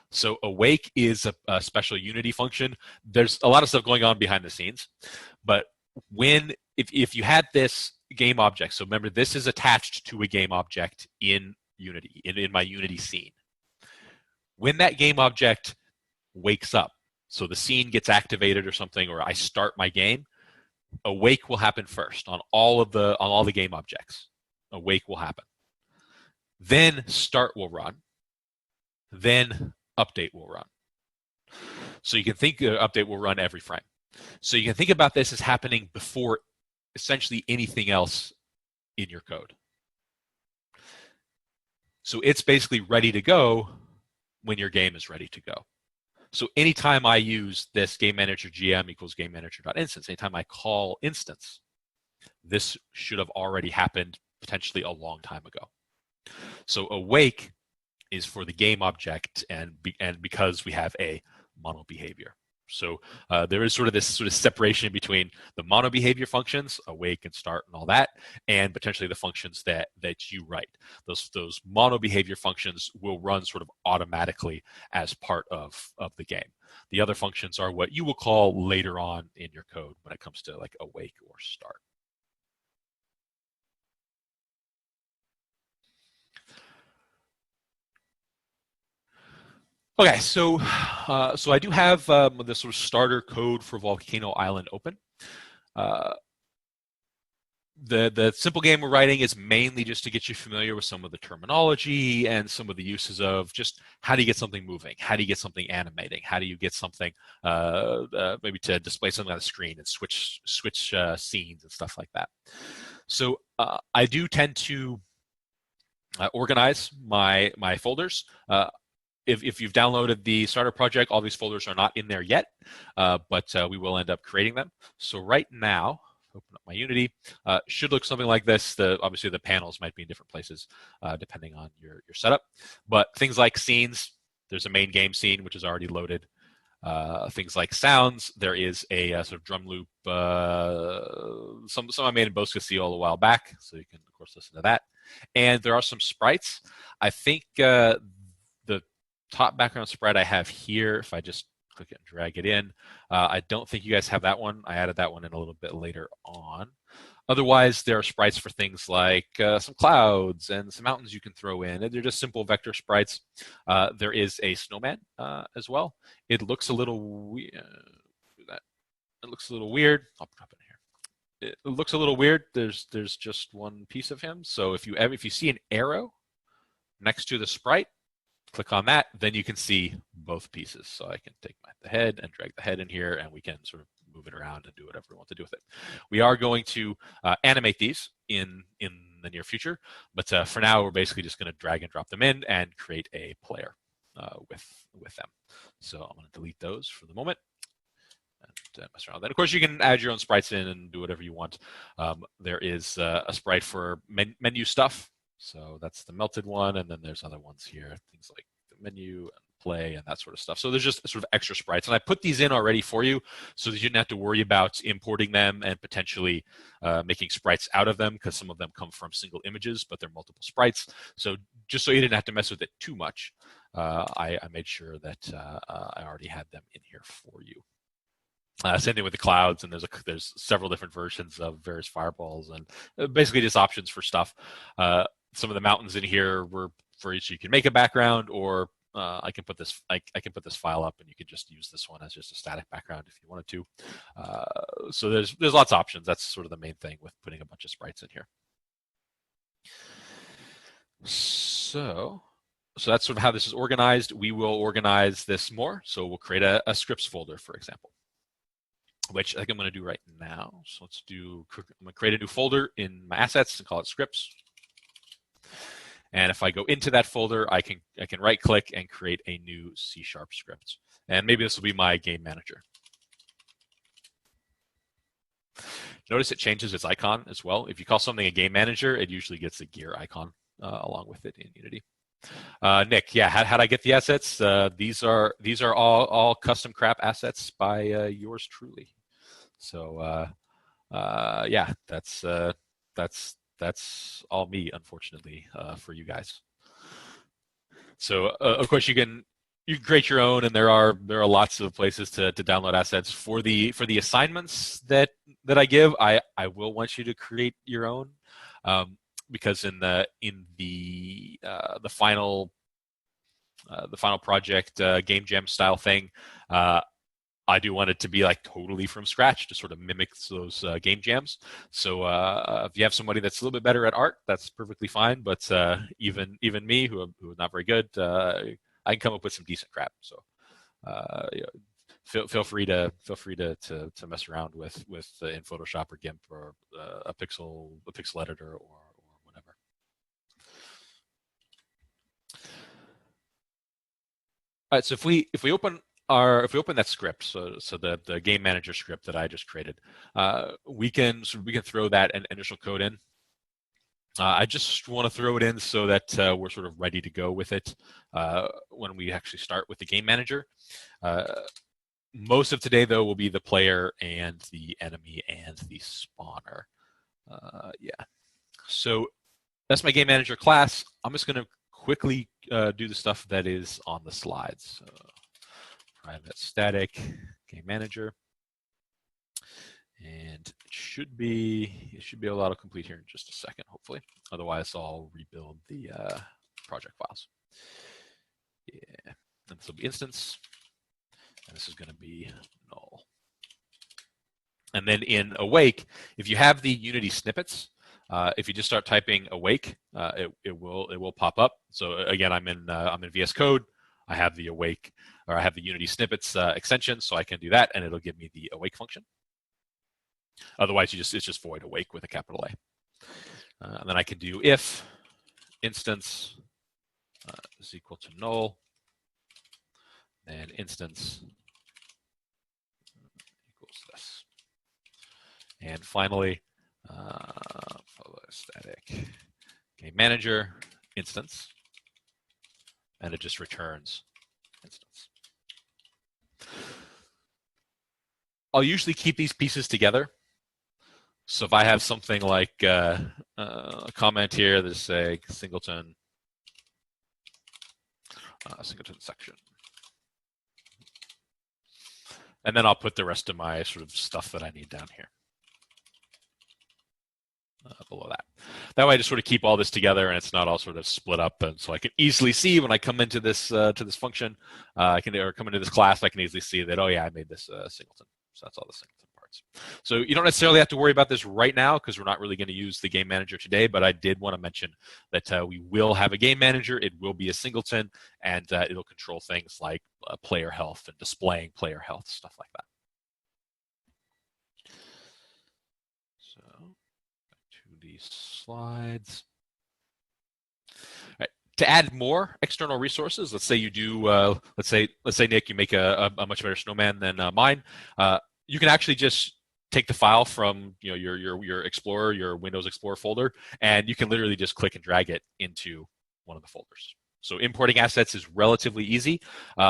So awake is a special Unity function. There's a lot of stuff going on behind the scenes, but if you had this game object, so remember this is attached to a game object in Unity, in my Unity scene. When that game object wakes up, so the scene gets activated or something, or I start my game, awake will happen first on all the game objects. Awake will happen. Then start will run. Then update will run. So you can think update will run every frame. So you can think about this as happening before essentially anything else in your code. So it's basically ready to go when your game is ready to go. So anytime I use this game manager GM equals game manager.instance, anytime I call instance, this should have already happened potentially a long time ago. So awake is for the game object and because we have a mono behavior. So there is sort of this separation between the mono behavior functions, awake and start and all that, and potentially the functions that you write. Those mono behavior functions will run sort of automatically as part of the game. The other functions are what you will call later on in your code when it comes to like awake or start. Okay, so I do have the sort of starter code for Volcano Island open. the simple game we're writing is mainly just to get you familiar with some of the terminology and some of the uses of just how do you get something moving, how do you get something animating, how do you get something maybe to display something on the screen and switch scenes and stuff like that. So I do tend to organize my folders. If you've downloaded the starter project, all these folders are not in there yet, but we will end up creating them. So right now, open up my Unity, should look something like this. Obviously the panels might be in different places depending on your setup, but things like scenes, there's a main game scene which is already loaded. Things like sounds, there is a sort of drum loop, some I made in Bose Castillo a while back, so you can of course listen to that. And there are some sprites. I think the top background sprite I have here, if I just click it and drag it in, I don't think you guys have that one. I added that one in a little bit later on. Otherwise, there are sprites for things like some clouds and some mountains you can throw in. They're just simple vector sprites. There is a snowman as well. It looks a little weird. It looks a little weird. I'll drop it here. It looks a little weird. There's just one piece of him. So if you see an arrow next to the sprite, click on that, then you can see both pieces. So I can take the head and drag the head in here, and we can sort of move it around and do whatever we want to do with it. We are going to animate these in the near future, but for now, we're basically just going to drag and drop them in and create a player with them. So I'm going to delete those for the moment. And mess around. Then, of course, you can add your own sprites in and do whatever you want. There is a sprite for menu stuff. So that's the melted one, and then there's other ones here, things like the menu and play and that sort of stuff. So there's just sort of extra sprites, and I put these in already for you so that you didn't have to worry about importing them and potentially making sprites out of them, because some of them come from single images, but they're multiple sprites. So just so you didn't have to mess with it too much, I made sure that I already had them in here for you. Same thing with the clouds, and there's several different versions of various fireballs and basically just options for stuff. Some of the mountains in here were for each. You can make a background, or I can put this file up, and you can just use this one as just a static background if you wanted to. So there's lots of options. That's sort of the main thing with putting a bunch of sprites in here. So that's sort of how this is organized. We will organize this more. So we'll create a scripts folder, for example, which I think I'm going to do right now. So I'm going to create a new folder in my assets and call it scripts. And if I go into that folder, I can right click and create a new C# script. And maybe this will be my game manager. Notice it changes its icon as well. If you call something a game manager, it usually gets a gear icon along with it in Unity. Nick, yeah, how'd I get the assets? These are all custom crap assets by yours truly. So yeah, that's all me, unfortunately, for you guys. So of course you can create your own, and there are lots of places to download assets for the assignments that I give. I will want you to create your own, because in the final project game jam style thing, I do want it to be like totally from scratch to sort of mimic those game jams. So if you have somebody that's a little bit better at art, that's perfectly fine. But even me, who is not very good, I can come up with some decent crap. So feel free to mess around with in Photoshop or GIMP or a pixel editor or whatever. All right. So if we open that script, so the game manager script that I just created, we can throw that initial code in. I just want to throw it in so that we're sort of ready to go with it when we actually start with the game manager. Most of today, though, will be the player and the enemy and the spawner. Yeah. So that's my game manager class. I'm just going to quickly do the stuff that is on the slides. So, private static game manager, and it should be able to complete here in just a second, hopefully. Otherwise, I'll rebuild the project files. Yeah, and this will be instance, and this is going to be null. And then in awake, if you have the Unity snippets, if you just start typing awake, it will pop up. So again, I'm in VS Code. I have the awake, or I have the Unity snippets extension, so I can do that, and it'll give me the awake function. Otherwise, it's just void awake with a capital A. And then I can do if instance is equal to null, and instance equals this. And finally, static game manager instance, and it just returns instance. I'll usually keep these pieces together. So if I have something like a comment here that's say singleton section, and then I'll put the rest of my sort of stuff that I need down here below that. That way I just sort of keep all this together and it's not all sort of split up, and so I can easily see when I come into this function, or come into this class, I can easily see that, oh yeah, I made this singleton. So that's all the singleton parts. So you don't necessarily have to worry about this right now because we're not really going to use the game manager today, but I did want to mention that we will have a game manager. It will be a singleton, and it'll control things like player health and displaying player health, stuff like that. So back to these slides. To add more external resources, let's say you do, let's say Nick, you make a much better snowman than mine. You can actually just take the file from your Explorer, your Windows Explorer folder, and you can literally just click and drag it into one of the folders. So importing assets is relatively easy.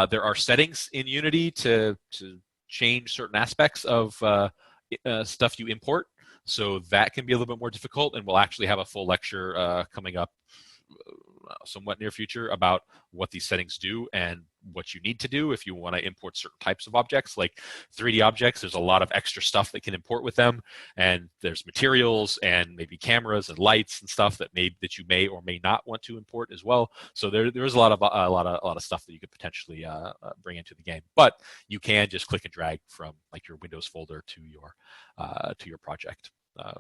There are settings in Unity to change certain aspects of stuff you import. So that can be a little bit more difficult, and we'll actually have a full lecture coming up somewhat near future about what these settings do and what you need to do if you want to import certain types of objects. Like 3D objects, there's a lot of extra stuff that can import with them, and there's materials and maybe cameras and lights and stuff that you may or may not want to import as well. So there's a lot of stuff that you could potentially bring into the game, but you can just click and drag from like your Windows folder to your project,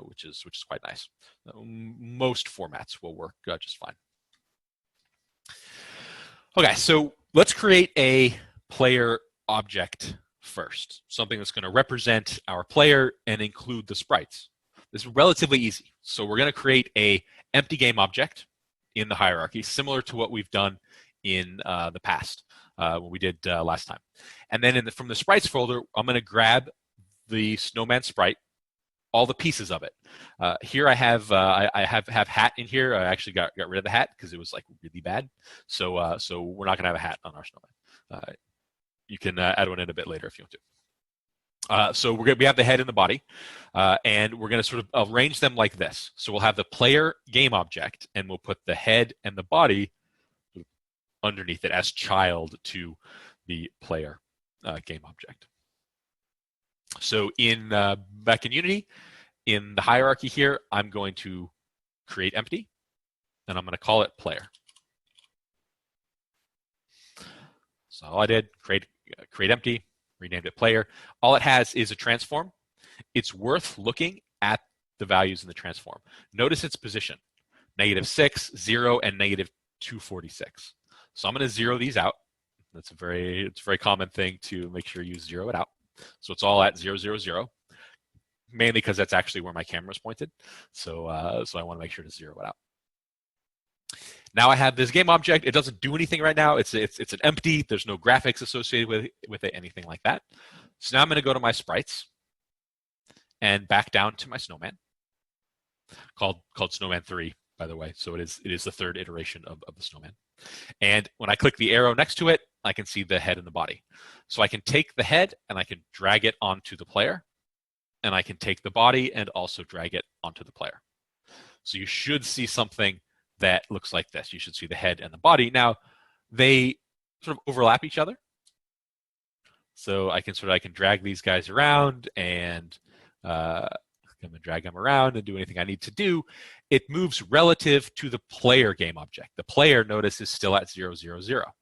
which is quite nice. Most formats will work just fine. Okay, so let's create a player object first, something that's going to represent our player and include the sprites. This is relatively easy. So we're going to create a empty game object in the hierarchy, similar to what we've done in the past, what we did last time. And then from the sprites folder, I'm going to grab the snowman sprite, all the pieces of it. Here I have hat in here. I actually got rid of the hat because it was like really bad. So we're not gonna have a hat on our snowman. You can add one in a bit later if you want to. So we have the head and the body, and we're gonna sort of arrange them like this. So we'll have the player game object, and we'll put the head and the body underneath it as child to the player game object. So back in Unity, in the hierarchy here, I'm going to create empty, and I'm going to call it player. So all I did, create empty, renamed it player. All it has is a transform. It's worth looking at the values in the transform. Notice its position, -6, 0, and -246. So I'm going to zero these out. It's a very common thing to make sure you zero it out. So it's all at 0, 0, 0, mainly because that's actually where my camera is pointed. So I want to make sure to zero it out. Now I have this game object. It doesn't do anything right now. It's an empty. There's no graphics associated with it, anything like that. So now I'm going to go to my sprites and back down to my snowman, called Snowman 3, by the way. So it is the third iteration of the snowman. And when I click the arrow next to it, I can see the head and the body. So I can take the head and I can drag it onto the player, and I can take the body and also drag it onto the player. So you should see something that looks like this. You should see the head and the body. Now, they sort of overlap each other. So I can drag these guys around and I'm going to drag them around and do anything I need to do. It moves relative to the player game object. The player, notice, is still at 0, 0, 0.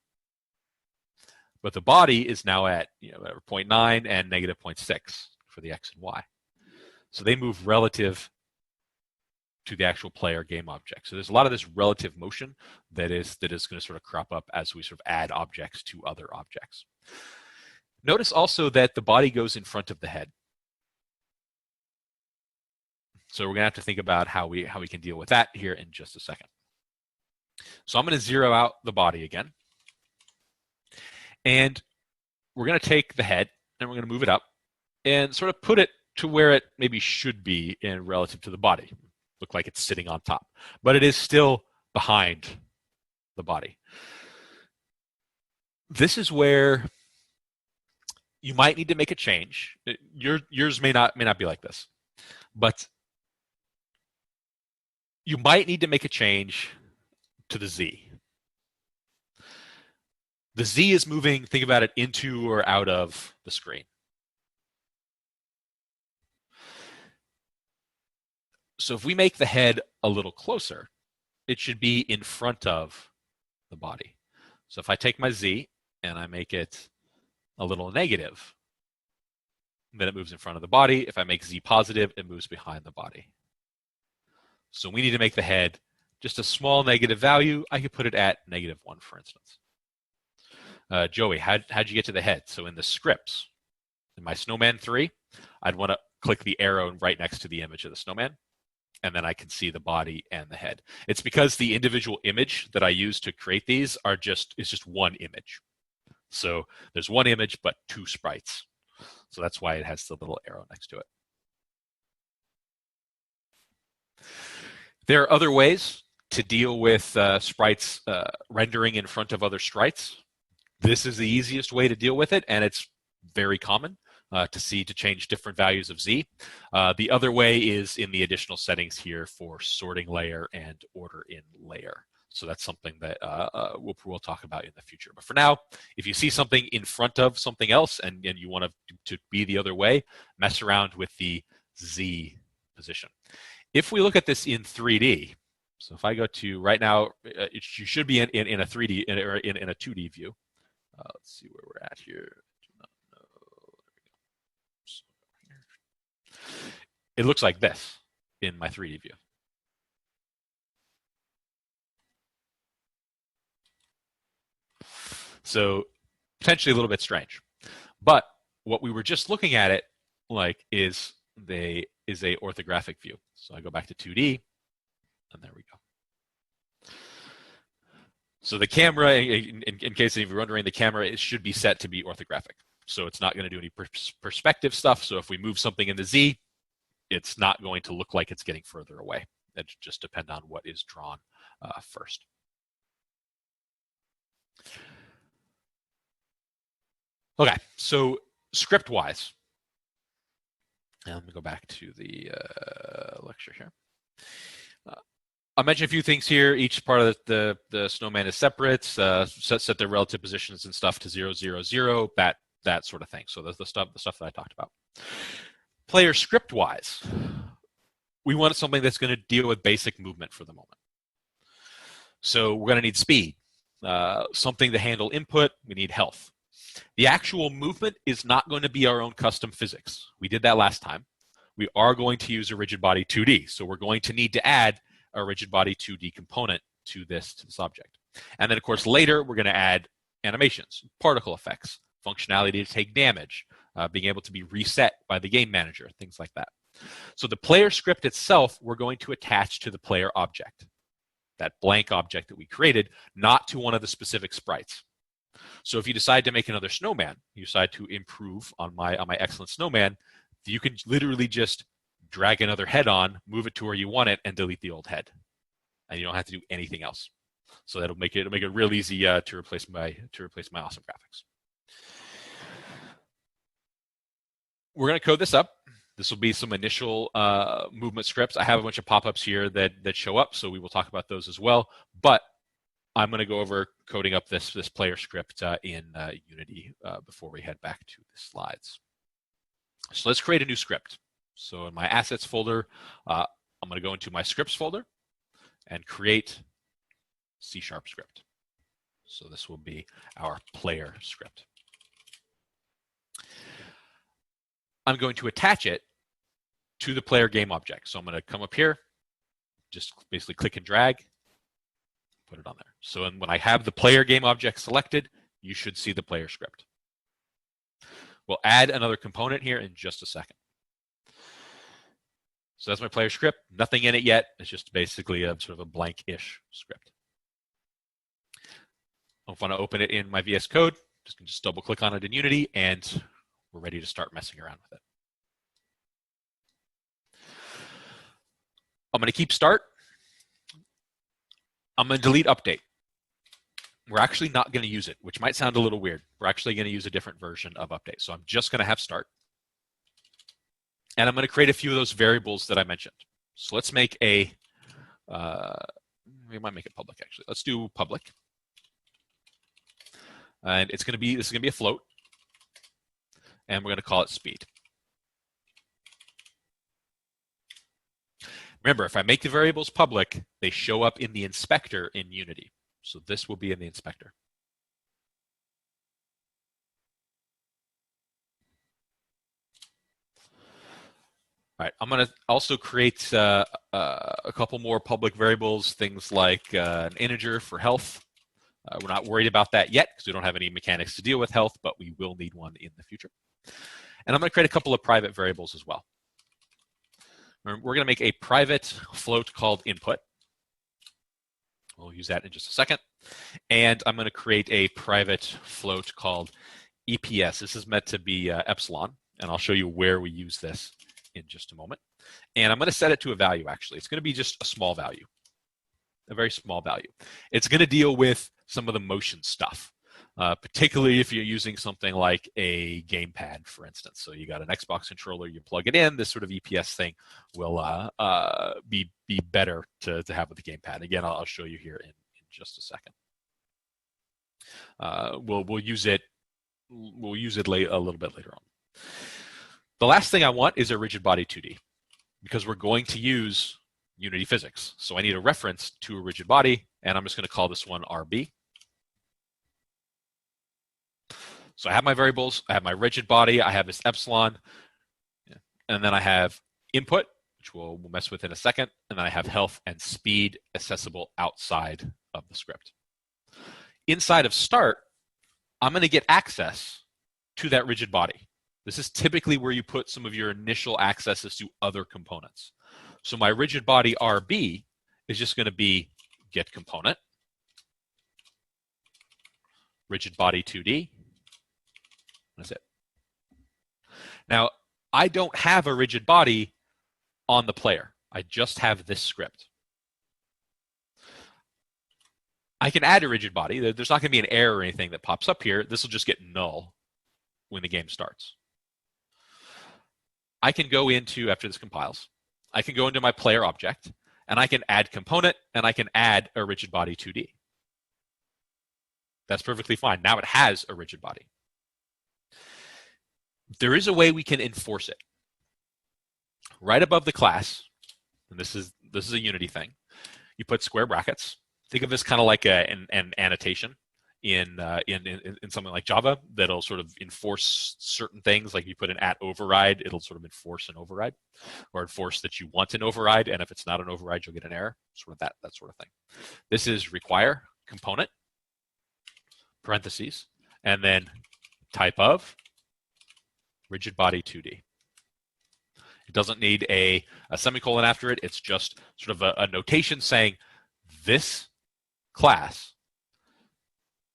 But the body is now at 0.9 and -0.6 for the X and Y. So they move relative to the actual player game object. So there's a lot of this relative motion that is going to sort of crop up as we sort of add objects to other objects. Notice also that the body goes in front of the head. So we're going to have to think about how we can deal with that here in just a second. So I'm going to zero out the body again. And we're going to take the head and we're going to move it up and sort of put it to where it maybe should be in relative to the body. Look like it's sitting on top, but it is still behind the body. This is where you might need to make a change. Yours may not be like this, but you might need to make a change to the Z. The Z is moving, think about it, into or out of the screen. So if we make the head a little closer, it should be in front of the body. So if I take my Z and I make it a little negative, then it moves in front of the body. If I make Z positive, it moves behind the body. So we need to make the head just a small negative value. I could put it at -1, for instance. Joey, how'd you get to the head? So in the scripts, in my snowman 3, I'd want to click the arrow right next to the image of the snowman, and then I can see the body and the head. It's because the individual image that I use to create these is just one image. So there's one image, but 2 sprites. So that's why it has the little arrow next to it. There are other ways to deal with sprites rendering in front of other sprites. This is the easiest way to deal with it, and it's very common to change different values of Z. The other way is in the additional settings here for sorting layer and order in layer. So that's something that we'll talk about in the future. But for now, if you see something in front of something else and you want to be the other way, mess around with the Z position. If we look at this in 3D, so if I go to right now, you should be in a 3D or in a 2D view. Let's see where we're at here. It looks like this in my 3D view. So potentially a little bit strange. But what we were just looking at it like is a orthographic view. So I go back to 2D, and there we go. So the camera, in case if you're wondering, the camera should be set to be orthographic. So it's not going to do any perspective stuff. So if we move something in the Z, it's not going to look like it's getting further away. It just depends on what is drawn first. Okay, so script-wise, and let me go back to the lecture here. I'll mention a few things here. Each part of the snowman is separate. Set their relative positions and stuff to 0, 0, 0. That sort of thing. So that's the stuff that I talked about. Player script-wise, we want something that's going to deal with basic movement for the moment. So we're going to need speed, something to handle input. We need health. The actual movement is not going to be our own custom physics. We did that last time. We are going to use a rigid body 2D. So we're going to need to add a rigid body 2D component to this object. And then, of course, later we're going to add animations, particle effects, functionality to take damage, being able to be reset by the game manager, things like that. So the player script itself, we're going to attach to the player object, that blank object that we created, not to one of the specific sprites. So if you decide to make another snowman, you decide to improve on my excellent snowman, you can literally just drag another head on, move it to where you want it, and delete the old head, and you don't have to do anything else. So that'll make it real easy to replace my awesome graphics. We're going to code this up. This will be some initial movement scripts. I have a bunch of pop-ups here that show up, so we will talk about those as well. But I'm going to go over coding up this player script in Unity before we head back to the slides. So let's create a new script. So in my assets folder, I'm going to go into my scripts folder and create C# script. So this will be our player script. I'm going to attach it to the player game object. So I'm going to come up here, just basically click and drag, put it on there. So when I have the player game object selected, you should see the player script. We'll add another component here in just a second. So that's my player script. Nothing in it yet. It's just basically a sort of a blank-ish script. If I want to open it in my VS Code, just double click on it in Unity, and we're ready to start messing around with it. I'm going to keep start. I'm going to delete update. We're actually not going to use it, which might sound a little weird. We're actually going to use a different version of update. So I'm just going to have start. And I'm going to create a few of those variables that I mentioned. So let's make we might make it public actually. Let's do public. And this is going to be a float. And we're going to call it speed. Remember, if I make the variables public, they show up in the inspector in Unity. So this will be in the inspector. All right, I'm going to also create a couple more public variables, things like an integer for health. We're not worried about that yet because we don't have any mechanics to deal with health, but we will need one in the future. And I'm going to create a couple of private variables as well. We're going to make a private float called input. We'll use that in just a second. And I'm going to create a private float called EPS. This is meant to be epsilon, and I'll show you where we use this in just a moment. And I'm going to set it to a value, actually. It's going to be just a small value, a very small value. It's going to deal with some of the motion stuff, particularly if you're using something like a gamepad, for instance. So you got an Xbox controller, you plug it in, this sort of EPS thing will be better to have with the gamepad. Again, I'll show you here in just a second. We'll use it a little bit later on. The last thing I want is a rigid body 2D because we're going to use Unity physics. So I need a reference to a rigid body, and I'm just going to call this one RB. So I have my variables, I have my rigid body, I have this epsilon, and then I have input, which we'll mess with in a second, and then I have health and speed accessible outside of the script. Inside of start, I'm going to get access to that rigid body. This is typically where you put some of your initial accesses to other components. So my rigid body RB is just going to be get component, rigid body 2D. That's it. Now, I don't have a rigid body on the player. I just have this script. I can add a rigid body. There's not going to be an error or anything that pops up here. This will just get null when the game starts. I can go into, after this compiles, I can go into my player object, and I can add component, and I can add a rigid body 2D. That's perfectly fine. Now it has a rigid body. There is a way we can enforce it. Right above the class, and this is a Unity thing, you put square brackets. Think of this kind of like an annotation in something like Java that'll sort of enforce certain things. Like you put an @override, it'll sort of enforce an override, or enforce that you want an override, and if it's not an override, you'll get an error. Sort of that sort of thing. This is require component, parentheses, and then type of rigid body 2D. It doesn't need a semicolon after it. It's just sort of a notation saying this class,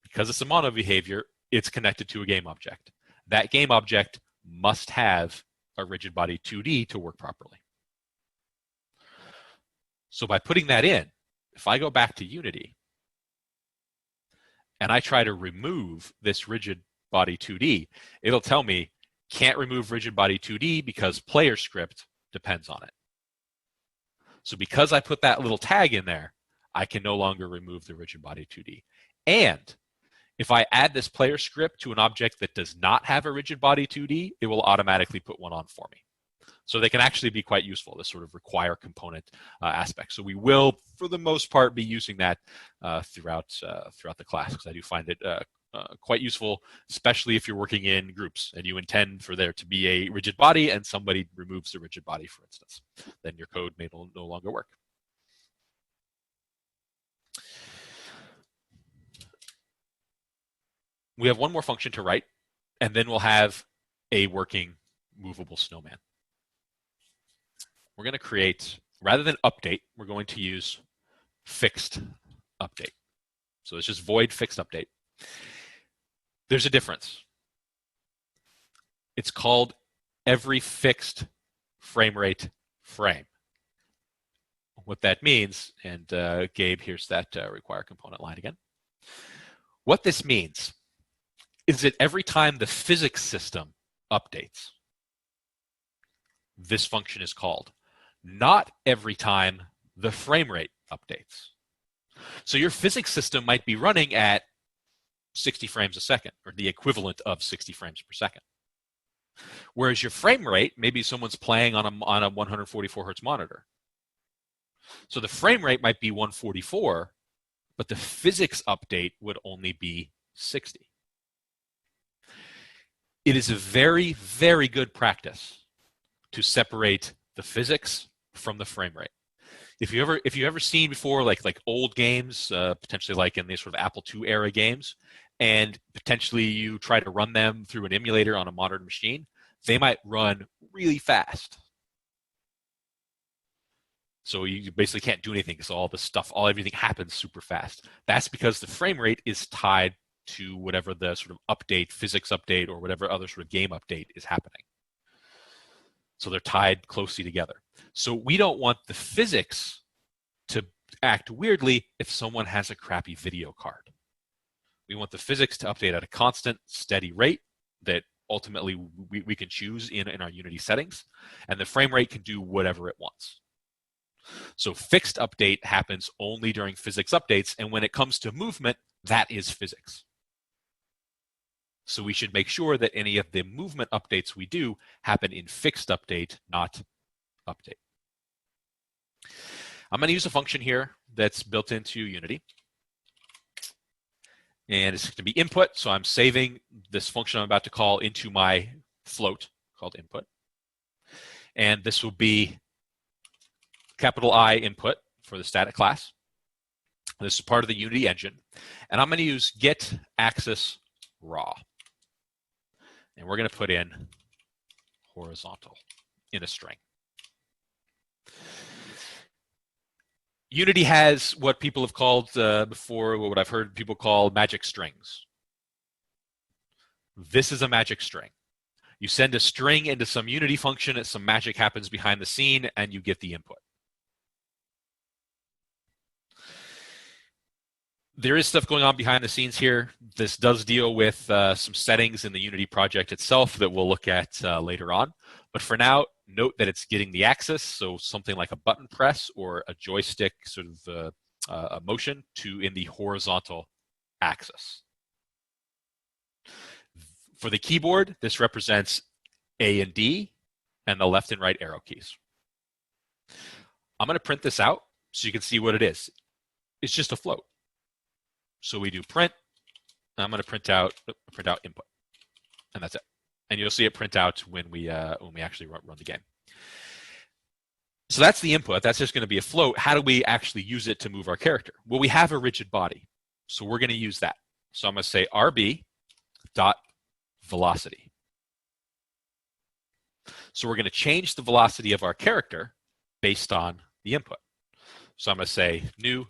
because it's a mono behavior, it's connected to a game object. That game object must have a rigid body 2D to work properly. So by putting that in, if I go back to Unity and I try to remove this rigid body 2D, it'll tell me can't remove rigid body 2D because player script depends on it. So because I put that little tag in there, I can no longer remove the rigid body 2D. And if I add this player script to an object that does not have a rigid body 2D, it will automatically put one on for me. So they can actually be quite useful, this sort of require component aspect. So we will, for the most part, be using that throughout the class, because I do find it quite useful, especially if you're working in groups and you intend for there to be a rigid body and somebody removes the rigid body, for instance. Then your code may no longer work. We have one more function to write, and then we'll have a working movable snowman. We're going to create, rather than update, we're going to use fixed update. So it's just void fixed update. There's a difference. It's called every fixed frame rate frame. What that means, and Gabe, here's that require component line again. What this means is that every time the physics system updates, this function is called. Not every time the frame rate updates. So your physics system might be running at 60 frames a second, or the equivalent of 60 frames per second. Whereas your frame rate, maybe someone's playing on a 144 hertz monitor. So the frame rate might be 144, but the physics update would only be 60. It is a very, very good practice to separate the physics from the frame rate. If you ever seen before like old games, potentially like in these sort of Apple II era games, and potentially you try to run them through an emulator on a modern machine, they might run really fast. So you basically can't do anything because everything happens super fast. That's because the frame rate is tied to whatever the sort of update, physics update, or whatever other sort of game update is happening. So they're tied closely together. So we don't want the physics to act weirdly if someone has a crappy video card. We want the physics to update at a constant, steady rate that ultimately we can choose in our Unity settings, and the frame rate can do whatever it wants. So fixed update happens only during physics updates, and when it comes to movement, that is physics. So we should make sure that any of the movement updates we do happen in fixed update, not update. I'm going to use a function here that's built into Unity. And it's going to be input, so I'm saving this function I'm about to call into my float called input. And this will be capital I input for the static class. This is part of the Unity engine. And I'm going to use get axis raw. And we're going to put in horizontal in a string. Unity has what people have called before, what I've heard people call magic strings. This is a magic string. You send a string into some Unity function, and some magic happens behind the scene, and you get the input. There is stuff going on behind the scenes here. This does deal with some settings in the Unity project itself that we'll look at later on. But for now, note that it's getting the axis, so something like a button press or a joystick sort of a motion in the horizontal axis. For the keyboard, this represents A and D and the left and right arrow keys. I'm going to print this out so you can see what it is. It's just a float. So we do print. I'm going to print out input, and that's it. And you'll see it print out when we actually run the game. So that's the input. That's just going to be a float. How do we actually use it to move our character? Well, we have a rigid body, so we're going to use that. So I'm going to say RB dot velocity. So we're going to change the velocity of our character based on the input. So I'm going to say new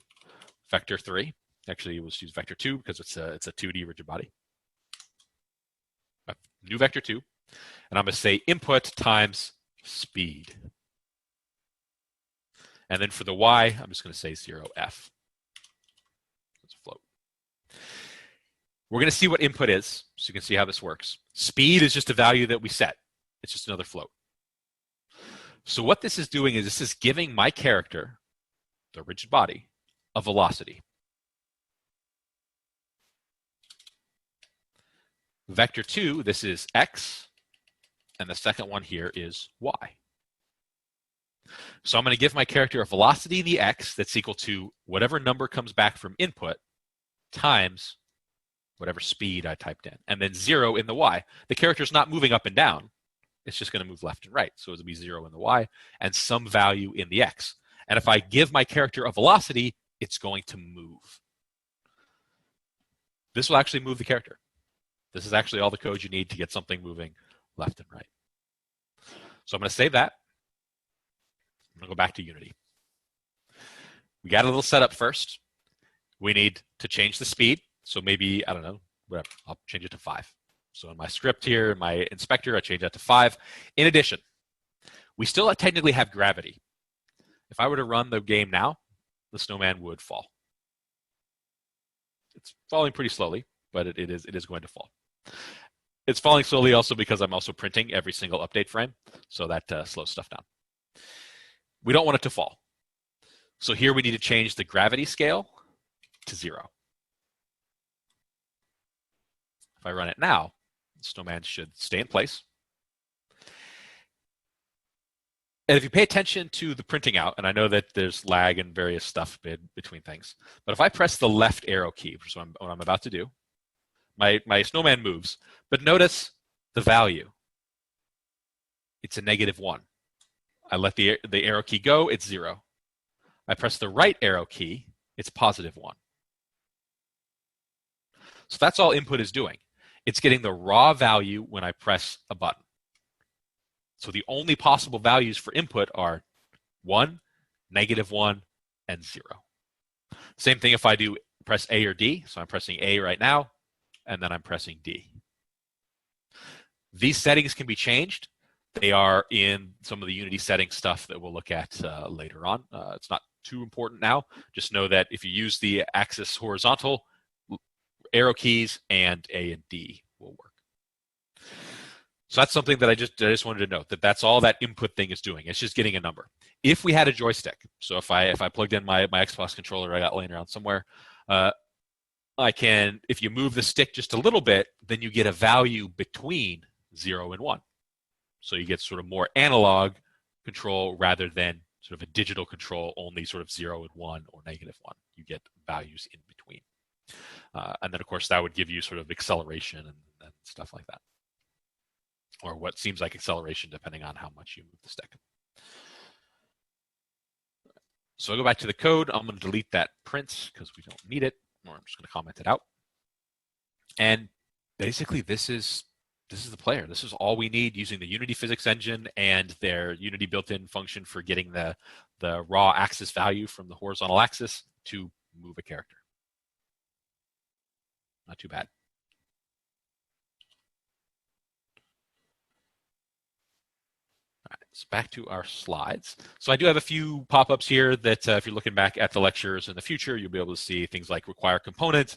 vector 3. Actually, we'll just use vector 2 because it's a 2D rigid body. New vector 2. And I'm going to say input times speed. And then for the y, I'm just going to say 0f. That's a float. We're going to see what input is, so you can see how this works. Speed is just a value that we set. It's just another float. So what this is doing is this is giving my character, the rigid body, a velocity. Vector 2, this is x, and the second one here is y. So I'm going to give my character a velocity in the x that's equal to whatever number comes back from input times whatever speed I typed in, and then 0 in the y. The character's not moving up and down. It's just going to move left and right. So it'll be 0 in the y and some value in the x. And if I give my character a velocity, it's going to move. This will actually move the character. This is actually all the code you need to get something moving left and right. So I'm going to save that. I'm going to go back to Unity. We got a little setup first. We need to change the speed. So maybe, I don't know, whatever. I'll change it to 5. So in my script here, in my inspector, I change that to 5. In addition, we still technically have gravity. If I were to run the game now, the snowman would fall. It's falling pretty slowly, but it is going to fall. It's falling slowly also because I'm also printing every single update frame, so that slows stuff down. We don't want it to fall. So here we need to change the gravity scale to 0. If I run it now, the snowman should stay in place. And if you pay attention to the printing out, and I know that there's lag and various stuff between things, but if I press the left arrow key, which is what I'm about to do, my snowman moves. But notice the value. It's a -1. I let the arrow key go, it's 0. I press the right arrow key, it's +1. So that's all input is doing. It's getting the raw value when I press a button. So the only possible values for input are 1, -1, and 0. Same thing if I do press A or D. So I'm pressing A right now, and then I'm pressing D. These settings can be changed. They are in some of the Unity settings stuff that we'll look at later on. It's not too important now. Just know that if you use the axis horizontal, arrow keys and A and D will work. So that's something that I just wanted to note, that that's all that input thing is doing. It's just getting a number. If we had a joystick, so if I plugged in my Xbox controller I got laying around somewhere, I can, if you move the stick just a little bit, then you get a value between 0 and 1. So you get sort of more analog control rather than sort of a digital control, only sort of 0 and 1 or -1. You get values in between. And then, of course, that would give you sort of acceleration and stuff like that. Or what seems like acceleration depending on how much you move the stick. So I'll go back to the code. I'm going to delete that print because we don't need it, or I'm just going to comment it out. And basically, this is the player. This is all we need using the Unity physics engine and their Unity built-in function for getting the raw axis value from the horizontal axis to move a character. Not too bad. So back to our slides. So I do have a few pop-ups here that if you're looking back at the lectures in the future, you'll be able to see things like require component,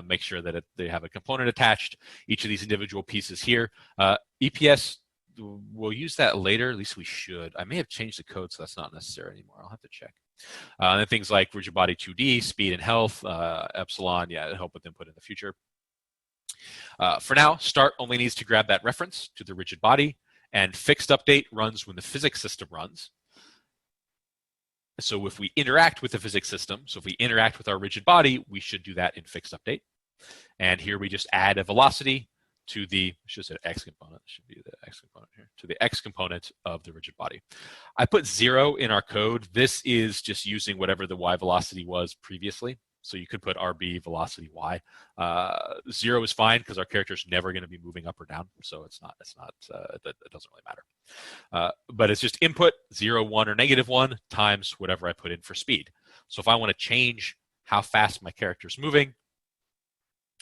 make sure that they have a component attached, each of these individual pieces here. EPS, we'll use that later, at least we should. I may have changed the code, so that's not necessary anymore. I'll have to check. And then things like rigid body 2D, speed and health, epsilon, yeah, it'll help with input in the future. For now, start only needs to grab that reference to the rigid body. And fixed update runs when the physics system runs. So if we interact with the physics system, so if we interact with our rigid body, we should do that in fixed update. And here we just add a velocity to the, I should say X component, should be the X component here, to the X component of the rigid body. I put 0 in our code. This is just using whatever the Y velocity was previously. So you could put RB velocity Y. 0 is fine because our character is never going to be moving up or down, so it doesn't really matter. But it's just input 0, 1, or -1 times whatever I put in for speed. So if I want to change how fast my character is moving,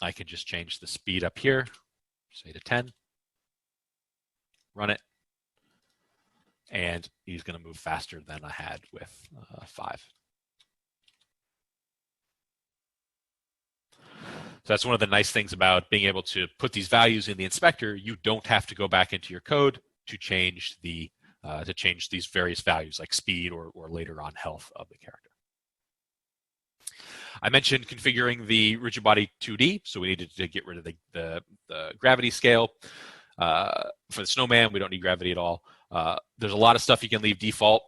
I can just change the speed up here, say to 10, run it, and he's going to move faster than I had with 5. So that's one of the nice things about being able to put these values in the inspector. You don't have to go back into your code to change these various values like speed or later on health of the character. I mentioned configuring the rigid body 2D, so we needed to get rid of the gravity scale. For the snowman, we don't need gravity at all. There's a lot of stuff you can leave default.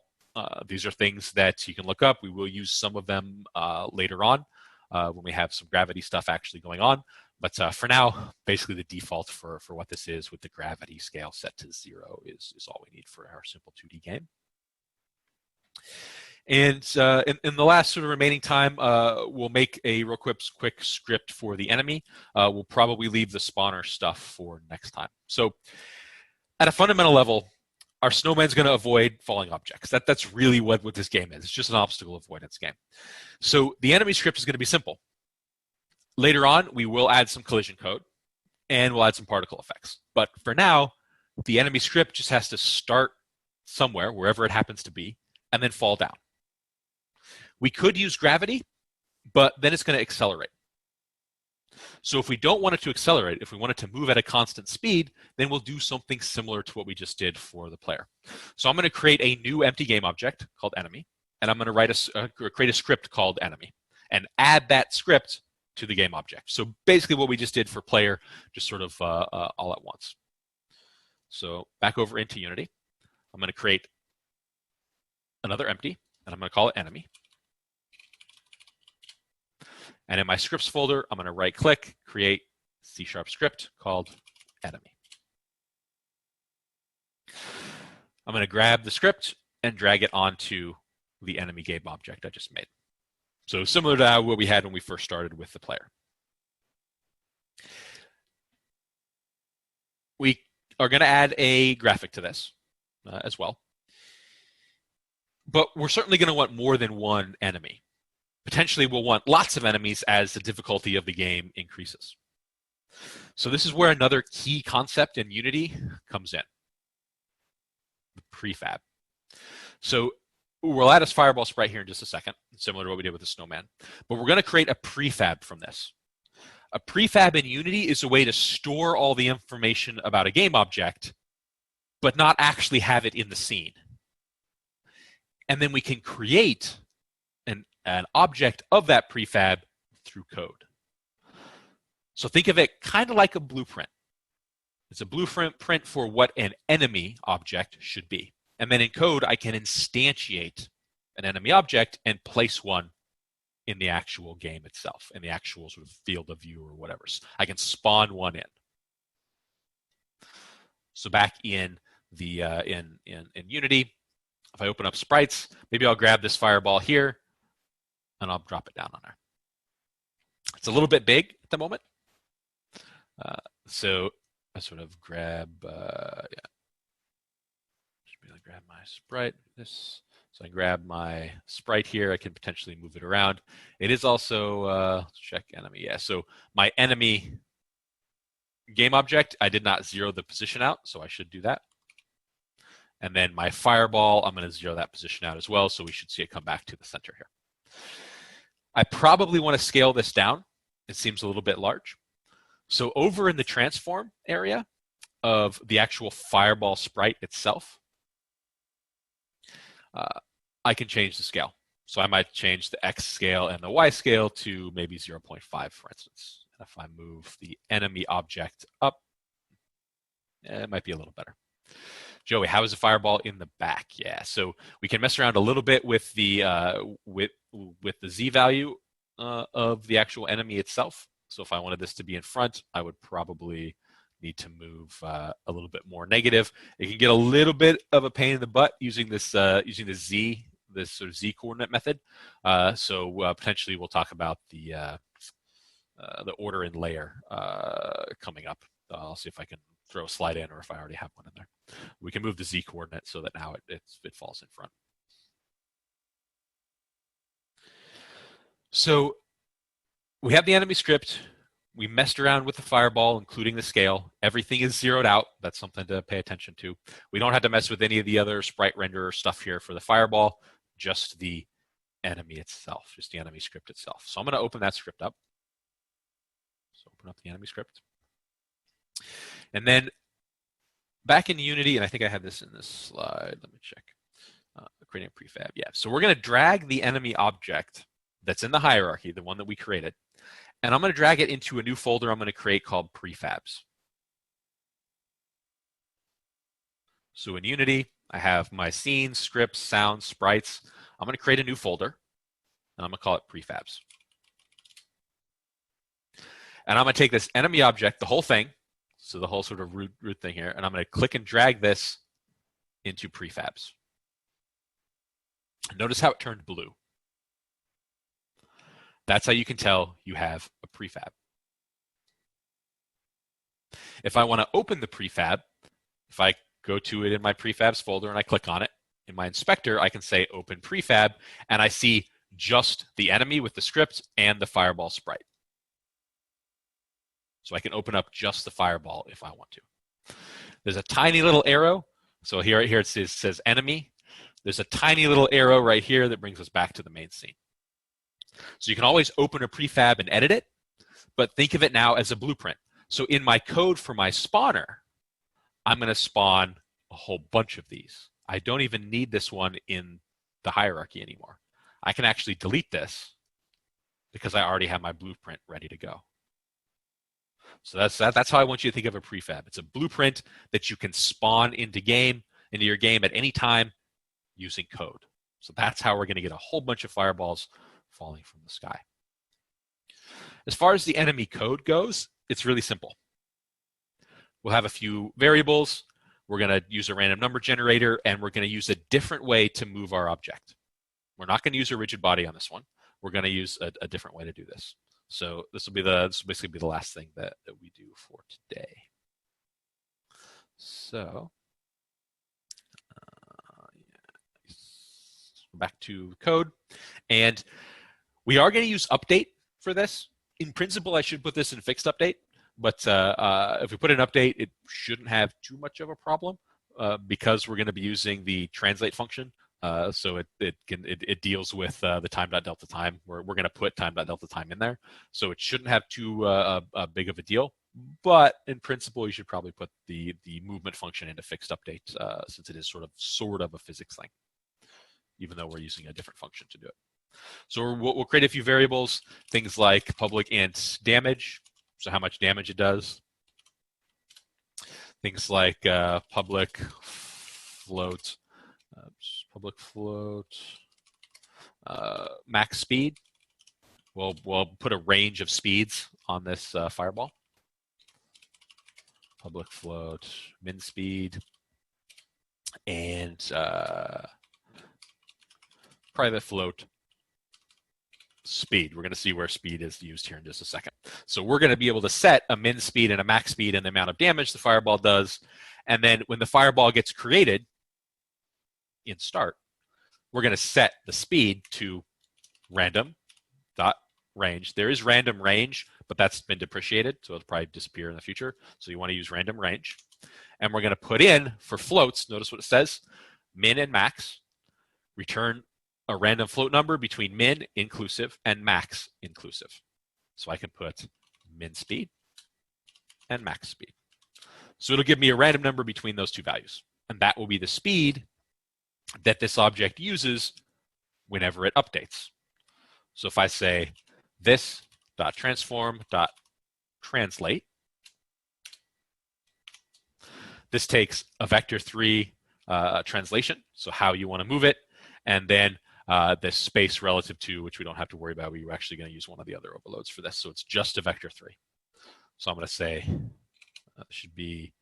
These are things that you can look up. We will use some of them later on. When we have some gravity stuff actually going on. But for now, basically the default for what this is with the gravity scale set to 0 is all we need for our simple 2D game. And in the last sort of remaining time, we'll make a real quick script for the enemy. We'll probably leave the spawner stuff for next time. So at a fundamental level, our snowman's going to avoid falling objects. That's really what this game is. It's just an obstacle avoidance game. So the enemy script is going to be simple. Later on, we will add some collision code, and we'll add some particle effects. But for now, the enemy script just has to start somewhere, wherever it happens to be, and then fall down. We could use gravity, but then it's going to accelerate. So if we don't want it to accelerate, if we want it to move at a constant speed, then we'll do something similar to what we just did for the player. So I'm going to create a new empty game object called enemy, and I'm going to create a script called enemy, and add that script to the game object. So basically what we just did for player, just sort of all at once. So back over into Unity, I'm going to create another empty, and I'm going to call it enemy. And in my scripts folder, I'm going to right-click, create C# script called enemy. I'm going to grab the script and drag it onto the enemy game object I just made. So similar to what we had when we first started with the player. We are going to add a graphic to this as well. But we're certainly going to want more than one enemy. Potentially, we'll want lots of enemies as the difficulty of the game increases. So this is where another key concept in Unity comes in, the prefab. So we'll add a fireball sprite here in just a second, similar to what we did with the snowman. But we're going to create a prefab from this. A prefab in Unity is a way to store all the information about a game object, but not actually have it in the scene. And then we can create an object of that prefab through code. So think of it kind of like a blueprint. It's a blueprint for what an enemy object should be. And then in code, I can instantiate an enemy object and place one in the actual game itself, in the actual sort of field of view or whatever. I can spawn one in. So back in the in Unity, if I open up sprites, maybe I'll grab this fireball here, and I'll drop it down on there. It's a little bit big at the moment. So I sort of grab, should be able to grab my sprite. So I grab my sprite here. I can potentially move it around. It is also, let's check enemy. Yeah, so my enemy game object, I did not zero the position out, so I should do that. And then my fireball, I'm going to zero that position out as well, so we should see it come back to the center here. I probably want to scale this down. It seems a little bit large. So over in the transform area of the actual fireball sprite itself, I can change the scale. So I might change the X scale and the Y scale to maybe 0.5, for instance. And if I move the enemy object up, it might be a little better. Joey, how is the fireball in the back? Yeah, so we can mess around a little bit with the Z value of the actual enemy itself. So if I wanted this to be in front, I would probably need to move a little bit more negative. It can get a little bit of a pain in the butt using this using this sort of Z coordinate method. So potentially we'll talk about the order and layer coming up. I'll see if I can throw a slide in, or if I already have one in there. We can move the Z coordinate so that now it falls in front. So we have the enemy script. We messed around with the fireball, including the scale. Everything is zeroed out. That's something to pay attention to. We don't have to mess with any of the other sprite renderer stuff here for the fireball, just the enemy itself, just the enemy script itself. So I'm going to open that script up. So open up the enemy script. And then back in Unity, and I think I had this in this slide. Let me check. Creating a prefab. Yeah. So we're going to drag the enemy object that's in the hierarchy, the one that we created, and I'm going to drag it into a new folder I'm going to create called prefabs. So in Unity, I have my scenes, scripts, sounds, sprites. I'm going to create a new folder, and I'm going to call it prefabs. And I'm going to take this enemy object, the whole thing, so the whole sort of root thing here, and I'm going to click and drag this into prefabs. Notice how it turned blue. That's how you can tell you have a prefab. If I want to open the prefab, if I go to it in my prefabs folder and I click on it, in my inspector, I can say open prefab, and I see just the enemy with the script and the fireball sprite. So I can open up just the fireball if I want to. There's a tiny little arrow. So here it says enemy. There's a tiny little arrow right here that brings us back to the main scene. So you can always open a prefab and edit it, but think of it now as a blueprint. So in my code for my spawner, I'm going to spawn a whole bunch of these. I don't even need this one in the hierarchy anymore. I can actually delete this because I already have my blueprint ready to go. So that's how I want you to think of a prefab. It's a blueprint that you can spawn into your game at any time using code. So that's how we're going to get a whole bunch of fireballs falling from the sky. As far as the enemy code goes, it's really simple. We'll have a few variables. We're going to use a random number generator, and we're going to use a different way to move our object. We're not going to use a rigid body on this one. We're going to use a different way to do this. So this will basically be the last thing that we do for today. So back to code, and we are going to use update for this. In principle, I should put this in fixed update, but if we put an update, it shouldn't have too much of a problem because we're going to be using the translate function. So it deals with the time.delta time. We're going to put time.delta time in there. So it shouldn't have too big of a deal. But in principle, you should probably put the movement function into fixed update since it is sort of a physics thing, even though we're using a different function to do it. So we'll create a few variables, things like public int damage, so how much damage it does. Things like public float max speed. We'll put a range of speeds on this fireball. Public float min speed and private float speed. We're going to see where speed is used here in just a second. So we're going to be able to set a min speed and a max speed and the amount of damage the fireball does. And then when the fireball gets created in start, we're going to set the speed to random dot range. There is random range, but that's been depreciated, so it'll probably disappear in the future. So you want to use random range. And we're going to put in, for floats, notice what it says, min and max, return a random float number between min inclusive and max inclusive. So I can put min speed and max speed. So it'll give me a random number between those two values. And that will be the speed that this object uses whenever it updates. So if I say this.transform.translate, this takes a vector3 translation, so how you want to move it, and then the space relative to, which we don't have to worry about. We're actually going to use one of the other overloads for this, so it's just a vector3. So I'm going to say should be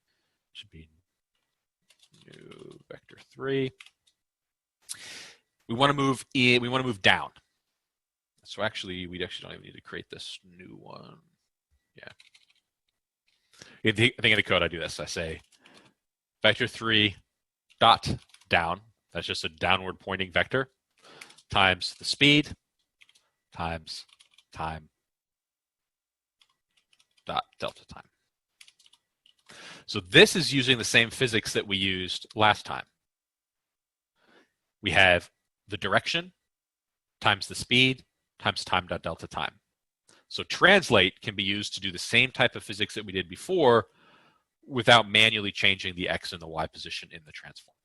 new vector3. We want to move in. We want to move down. So actually, we actually don't even need to create this new one. Yeah. I think in the code I do this. I say vector3 dot down. That's just a downward pointing vector times the speed times time dot delta time. So this is using the same physics that we used last time. We have the direction times the speed times time dot delta time. So translate can be used to do the same type of physics that we did before without manually changing the x and the y position in the transform.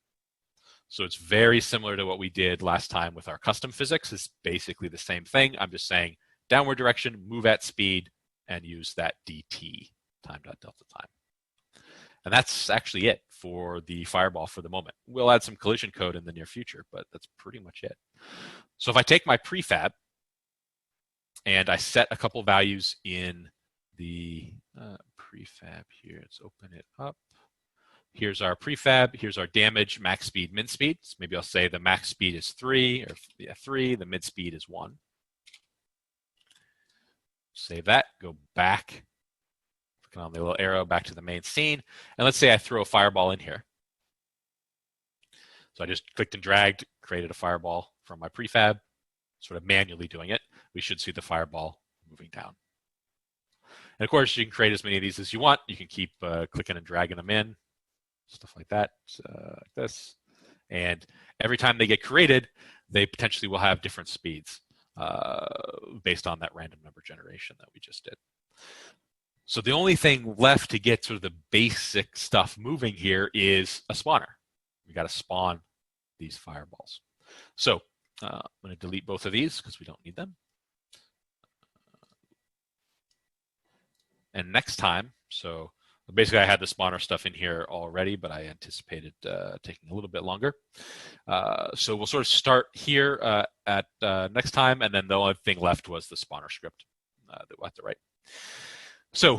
So it's very similar to what we did last time with our custom physics. It's basically the same thing. I'm just saying downward direction, move at speed, and use that dt, time dot delta time. And that's actually it for the fireball for the moment. We'll add some collision code in the near future, but that's pretty much it. So if I take my prefab and I set a couple values in the prefab here. Let's open it up. Here's our prefab. Here's our damage, max speed, min speed. So maybe I'll say the max speed is 3, or yeah, 3. The mid speed is 1. Save that. Go back. Clicking on the little arrow back to the main scene. And let's say I throw a fireball in here. So I just clicked and dragged, created a fireball from my prefab, sort of manually doing it. We should see the fireball moving down. And of course, you can create as many of these as you want. You can keep clicking and dragging them in, stuff like that, like this. And every time they get created, they potentially will have different speeds based on that random number generation that we just did. So the only thing left to get sort of the basic stuff moving here is a spawner. We got to spawn these fireballs. So I'm going to delete both of these because we don't need them. And next time, so basically I had the spawner stuff in here already, but I anticipated taking a little bit longer. So we'll sort of start here at next time, and then the only thing left was the spawner script that we'll have to write. So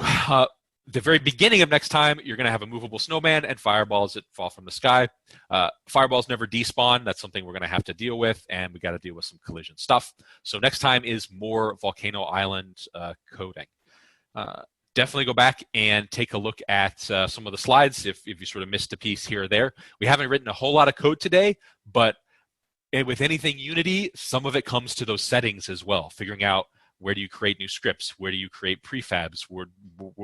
the very beginning of next time, you're going to have a movable snowman and fireballs that fall from the sky. Fireballs never despawn. That's something we're going to have to deal with, and we got to deal with some collision stuff. So next time is more Volcano Island coding. Definitely go back and take a look at some of the slides if you sort of missed a piece here or there. We haven't written a whole lot of code today, but with anything Unity, some of it comes to those settings as well, figuring out where do you create new scripts, where do you create prefabs, where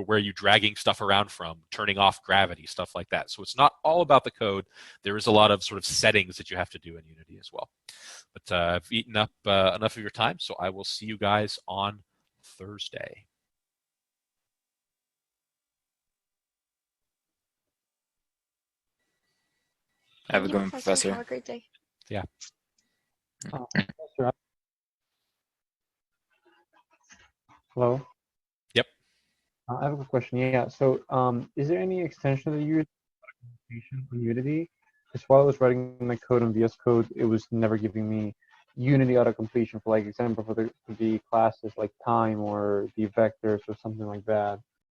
are you dragging stuff around from, turning off gravity, stuff like that. So it's not all about the code. There is a lot of sort of settings that you have to do in Unity as well. But I've eaten up enough of your time, so I will see you guys on Thursday. Have a good one, Professor. Have a great day. Yeah. Professor, hello? Yep. I have a quick question. Yeah, so is there any extension that you use on Unity? Because while I was writing my code on VS Code, it was never giving me Unity auto-completion for, like, example, for the classes like time or the vectors or something like that.